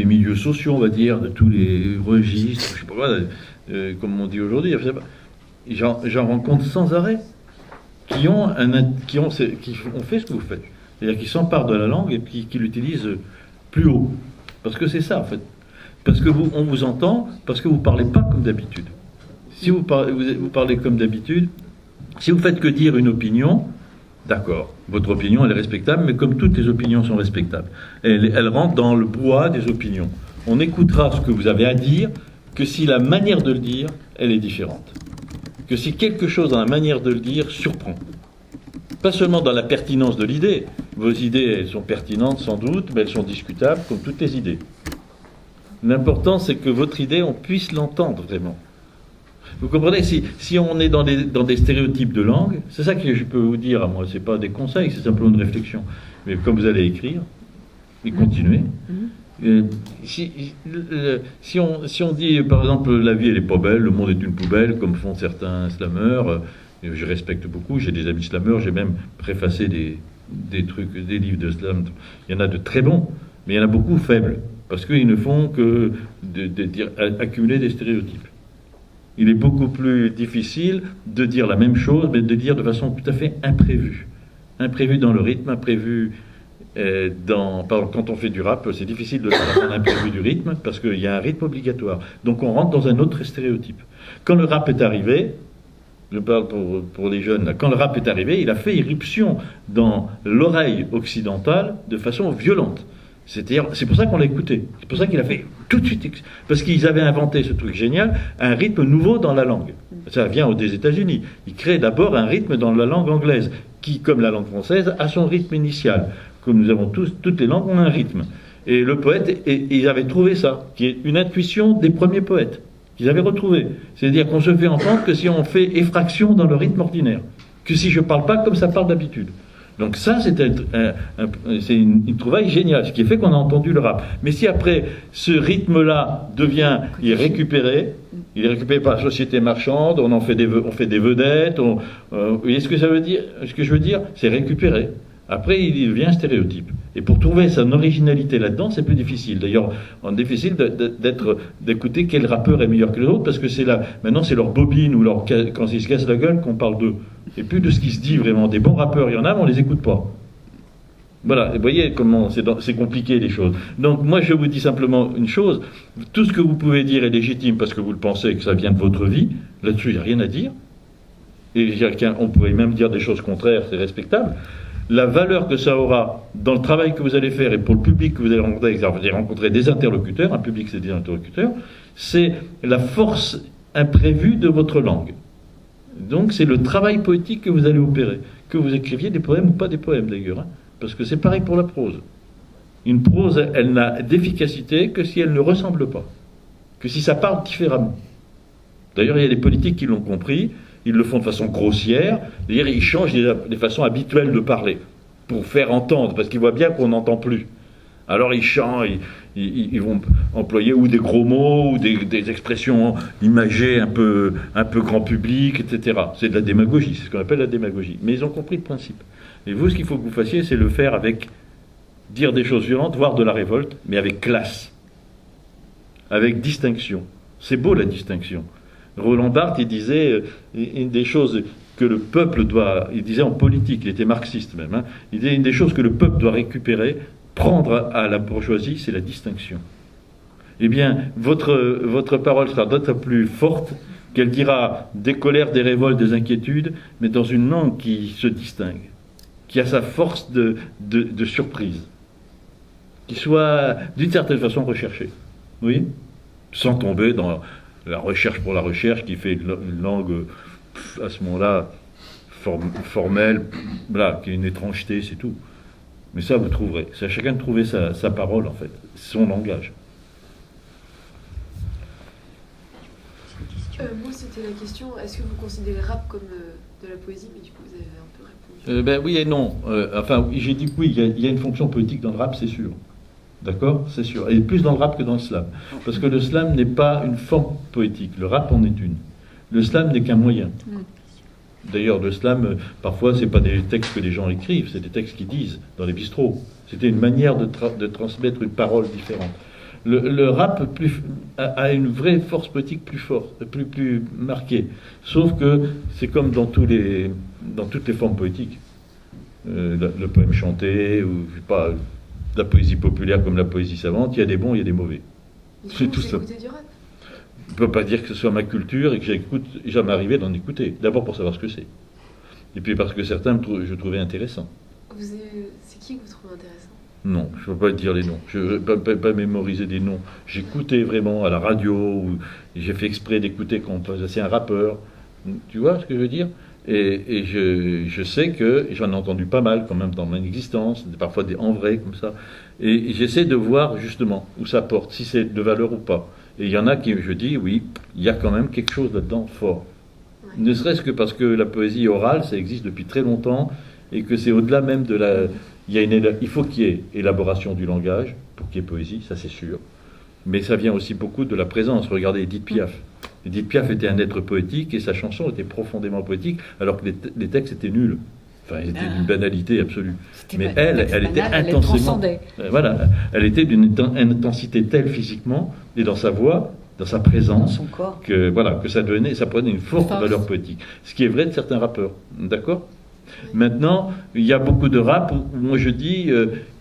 milieux sociaux, on va dire, de tous les registres, je sais pas quoi, comme on dit aujourd'hui, j'en rencontre sans arrêt, qui ont fait ce que vous faites. C'est-à-dire qui s'emparent de la langue et qui l'utilisent plus haut. Parce que c'est ça, en fait. Parce que on vous entend, parce que vous ne parlez pas comme d'habitude. Si vous parlez comme d'habitude, si vous faites que dire une opinion, d'accord, votre opinion, elle est respectable, mais comme toutes les opinions sont respectables, elle rentre dans le brouhaha des opinions. On écoutera ce que vous avez à dire que si la manière de le dire, elle est différente. Que si quelque chose dans la manière de le dire surprend. Pas seulement dans la pertinence de l'idée. Vos idées, elles sont pertinentes sans doute, mais elles sont discutables comme toutes les idées. L'important, c'est que votre idée, on puisse l'entendre vraiment. Vous comprenez, si on est dans des stéréotypes de langue, c'est ça que je peux vous dire à moi, c'est pas des conseils, c'est simplement une réflexion. Mais comme vous allez écrire, et continuer, si on dit, par exemple, la vie elle est pas belle, le monde est une poubelle, comme font certains slameurs, je respecte beaucoup, j'ai des amis slameurs, j'ai même préfacé des trucs, des livres de slam, il y en a de très bons, mais il y en a beaucoup faibles, parce qu'ils ne font que accumuler des stéréotypes. Il est beaucoup plus difficile de dire la même chose, mais de dire de façon tout à fait imprévue. Imprévue dans le rythme, imprévue quand on fait du rap, c'est difficile de faire un imprévu du rythme, parce qu'il y a un rythme obligatoire. Donc on rentre dans un autre stéréotype. Quand le rap est arrivé, je parle pour les jeunes, là, quand le rap est arrivé, il a fait irruption dans l'oreille occidentale de façon violente. C'est pour ça qu'on l'a écouté. C'est pour ça qu'il a fait tout de suite... Parce qu'ils avaient inventé ce truc génial, un rythme nouveau dans la langue. Ça vient des États-Unis. Ils créent d'abord un rythme dans la langue anglaise, qui, comme la langue française, a son rythme initial. Comme nous avons toutes les langues ont un rythme. Et le poète, ils avaient trouvé ça, qui est une intuition des premiers poètes, qu'ils avaient retrouvé. C'est-à-dire qu'on se fait entendre que si on fait effraction dans le rythme ordinaire, que si je ne parle pas comme ça parle d'habitude. Donc ça, c'est une trouvaille géniale, ce qui fait qu'on a entendu le rap. Mais si après, ce rythme-là il est récupéré par la société marchande, on fait des vedettes, vous voyez ce que ça veut dire? Ce que je veux dire, c'est récupérer. Après, il devient stéréotype. Et pour trouver son originalité là-dedans, c'est plus difficile. D'ailleurs, c'est difficile d'écouter quel rappeur est meilleur que les autres, parce que maintenant, c'est leur bobine ou quand ils se cassent la gueule qu'on parle d'eux. Et plus de ce qui se dit vraiment. Des bons rappeurs, il y en a, mais on les écoute pas. Voilà, vous voyez comment c'est compliqué les choses. Donc moi, je vous dis simplement une chose. Tout ce que vous pouvez dire est légitime parce que vous le pensez, que ça vient de votre vie. Là-dessus, il n'y a rien à dire. Et on pourrait même dire des choses contraires, c'est respectable. La valeur que ça aura dans le travail que vous allez faire et pour le public que vous allez rencontrer, vous allez rencontrer des interlocuteurs, un public c'est des interlocuteurs, c'est la force imprévue de votre langue. Donc c'est le travail poétique que vous allez opérer, que vous écriviez des poèmes ou pas des poèmes d'ailleurs, parce que c'est pareil pour la prose. Une prose, elle n'a d'efficacité que si elle ne ressemble pas, que si ça parle différemment. D'ailleurs, il y a des politiques qui l'ont compris. Ils le font de façon grossière, c'est-à-dire ils changent les façons habituelles de parler pour faire entendre, parce qu'ils voient bien qu'on n'entend plus. Alors ils chantent, ils vont employer ou des gros mots, ou des expressions imagées un peu grand public, etc. C'est de la démagogie, c'est ce qu'on appelle la démagogie. Mais ils ont compris le principe. Et vous, ce qu'il faut que vous fassiez, c'est le faire dire des choses violentes, voire de la révolte, mais avec classe, avec distinction. C'est beau la distinction. Roland Barthes, il disait une des choses que le peuple doit, il disait en politique, il était marxiste même, il disait une des choses que le peuple doit récupérer, prendre à la bourgeoisie, c'est la distinction. Eh bien, votre parole sera d'autant plus forte qu'elle dira des colères, des révoltes, des inquiétudes, mais dans une langue qui se distingue, qui a sa force de surprise, qui soit d'une certaine façon recherchée, oui, sans tomber dans la recherche pour la recherche qui fait une langue à ce moment-là formelle, voilà, qui est une étrangeté, c'est tout. Mais ça, vous trouverez. C'est à chacun de trouver sa parole, en fait, son langage. Moi, c'était la question, est-ce que vous considérez le rap comme de la poésie? Mais du coup, vous avez un peu répondu. Ben oui et non. Enfin, j'ai dit que oui, il y a une fonction poétique dans le rap, c'est sûr. D'accord? C'est sûr. Et plus dans le rap que dans le slam. Parce que le slam n'est pas une forme poétique. Le rap en est une. Le slam n'est qu'un moyen. D'ailleurs, le slam, parfois, c'est pas des textes que les gens écrivent, c'est des textes qu'ils disent dans les bistrots. C'était une manière de transmettre une parole différente. Le rap a une vraie force poétique plus forte, plus marquée. Sauf que c'est comme dans toutes les formes poétiques. Le poème chanté, ou je sais pas, la poésie populaire comme la poésie savante, il y a des bons, il y a des mauvais. C'est tout ça. Du rap. Je ne peux pas dire que ce soit ma culture et que j'écoute, jamais arrivé d'en écouter. D'abord pour savoir ce que c'est. Et puis parce que certains, je trouvais intéressants. C'est qui que vous trouvez intéressant? Non, je ne peux pas dire les noms. Je ne peux pas mémoriser des noms. J'écoutais vraiment à la radio, ou j'ai fait exprès d'écouter quand c'est un rappeur. Tu vois ce que je veux dire? Et je sais que j'en ai entendu pas mal quand même dans mon existence, parfois en vrai comme ça. Et j'essaie de voir justement où ça porte, si c'est de valeur ou pas. Et il y en a qui, je dis, oui, il y a quand même quelque chose là-dedans fort. Ouais. Ne serait-ce que parce que la poésie orale, ça existe depuis très longtemps, et que c'est au-delà même de la... Il faut qu'il y ait élaboration du langage, pour qu'il y ait poésie, ça c'est sûr. Mais ça vient aussi beaucoup de la présence. Regardez Edith Piaf. Edith Piaf était un être poétique, et sa chanson était profondément poétique, alors que les textes étaient nuls. Enfin, elle était d'une banalité absolue. Mais elle était intensément... Voilà, elle était d'une intensité telle physiquement, et dans sa voix, dans sa présence, que ça prenait une forte valeur poétique. Ce qui est vrai de certains rappeurs, d'accord? Maintenant, il y a beaucoup de rap où moi je dis,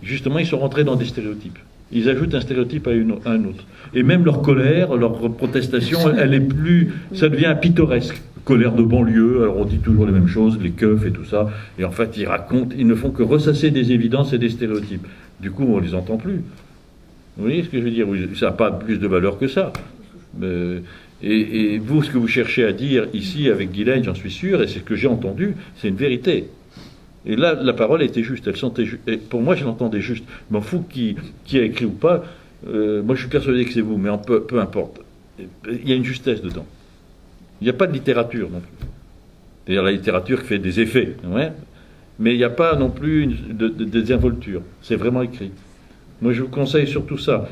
justement, ils sont rentrés dans des stéréotypes. Ils ajoutent un stéréotype à un autre. Et même leur colère, leur protestation, ça devient pittoresque. Colère de banlieue, alors on dit toujours les mêmes choses, les keufs et tout ça, et en fait ils ne font que ressasser des évidences et des stéréotypes. Du coup, on les entend plus. Vous voyez ce que je veux dire? Ça n'a pas plus de valeur que ça. Et vous, ce que vous cherchez à dire ici avec Guylaine, j'en suis sûr, et c'est ce que j'ai entendu, c'est une vérité. Et là, la parole était juste, et pour moi, je l'entendais juste. Je m'en fous qui a écrit ou pas. Moi, je suis persuadé que c'est vous, mais peu importe. Il y a une justesse dedans. Il n'y a pas de littérature non plus. C'est-à-dire la littérature qui fait des effets, ouais, mais il n'y a pas non plus de désinvolture. C'est vraiment écrit. Moi, je vous conseille surtout ça.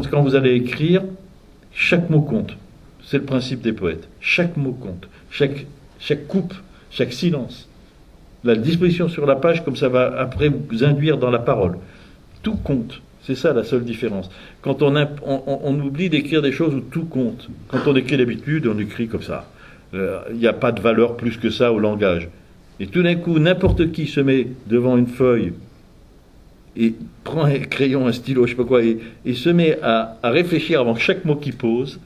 Quand vous allez écrire, chaque mot compte. C'est le principe des poètes. Chaque mot compte. Chaque coupe, chaque silence. La disposition sur la page, comme ça va après vous induire dans la parole. Tout compte. C'est ça la seule différence. Quand on oublie d'écrire des choses où tout compte. Quand on écrit d'habitude, on écrit comme ça. Il n'y a pas de valeur plus que ça au langage. Et tout d'un coup, n'importe qui se met devant une feuille et prend un crayon, un stylo, je sais pas quoi, et se met à réfléchir avant chaque mot qu'il pose,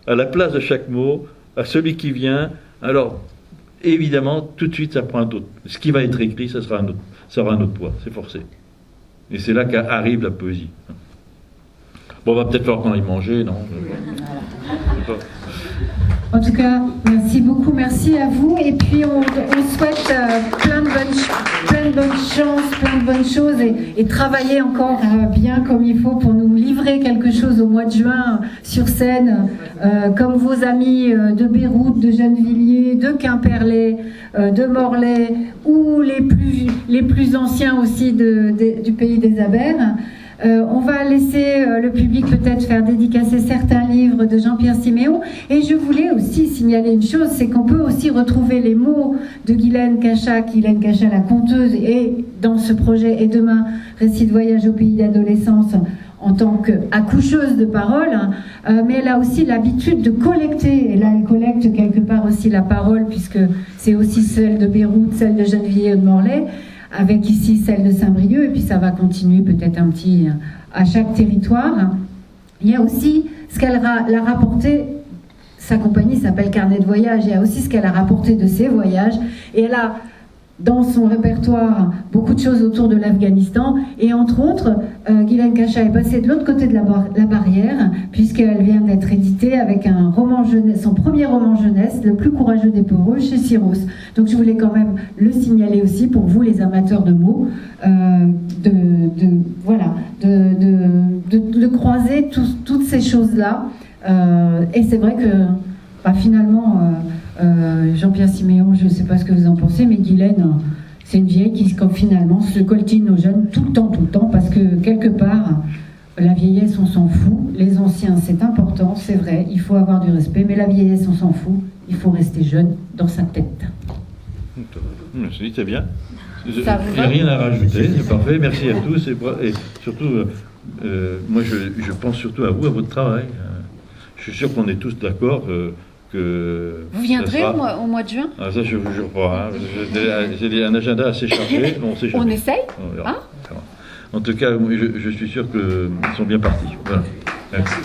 à la place de chaque mot, à celui qui vient. Alors, évidemment, tout de suite, ça prend un autre. Ce qui va être écrit, ça aura un autre poids. C'est forcé. Et c'est là qu'arrive la poésie. Bon, on va peut-être falloir qu'on aille manger, non? En tout cas, merci beaucoup, merci à vous. Et puis, on souhaite plein de bonnes chances, plein de bonnes choses et travailler encore bien comme il faut pour nous livrer quelque chose au mois de juin sur scène, comme vos amis de Beyrouth, de Gennevilliers, de Quimperlé, de Morlaix, ou les plus anciens aussi du pays des Abers. On va laisser le public peut-être faire dédicacer certains livres de Jean-Pierre Siméon. Et je voulais aussi signaler une chose, c'est qu'on peut aussi retrouver les mots de Guylaine Cacha, la conteuse, et dans ce projet Et demain, récit de voyage au pays d'adolescence, en tant qu'accoucheuse de paroles, mais elle a aussi l'habitude de collecter, et là elle collecte quelque part aussi la parole, puisque c'est aussi celle de Beyrouth, celle de Gennevilliers et de Morlaix, avec ici celle de Saint-Brieuc, et puis ça va continuer peut-être un petit à chaque territoire. Il y a aussi ce qu'elle a rapporté, sa compagnie s'appelle Carnet de voyage, il y a aussi ce qu'elle a rapporté de ses voyages, et elle a dans son répertoire beaucoup de choses autour de l'Afghanistan, et entre autres, Guylaine Cacha est passée de l'autre côté de la barrière, puisqu'elle vient d'être éditée avec un roman jeunesse, son premier roman jeunesse, Le plus courageux des peureux, chez Syros. Donc je voulais quand même le signaler aussi pour vous, les amateurs de mots, de croiser toutes ces choses-là. Et c'est vrai que finalement, Jean-Pierre Siméon, je ne sais pas ce que vous en pensez, mais Guylaine, c'est une vieille qui, comme finalement, se coltine aux jeunes tout le temps, parce que quelque part, la vieillesse, on s'en fout. Les anciens, c'est important, c'est vrai, il faut avoir du respect, mais la vieillesse, on s'en fout. Il faut rester jeune dans sa tête. Merci, c'est bien. Il n'y Ça a vous va rien à rajouter, c'est parfait. Merci à tous. Et surtout, moi, je pense surtout à vous, à votre travail. Je suis sûr qu'on est tous d'accord que... Vous viendrez au mois de juin? Ah, ça, je ne vous jure pas. Hein. J'ai un agenda assez chargé. On essaye, hein? En tout cas, je suis sûr qu'ils sont bien partis. Voilà. Merci.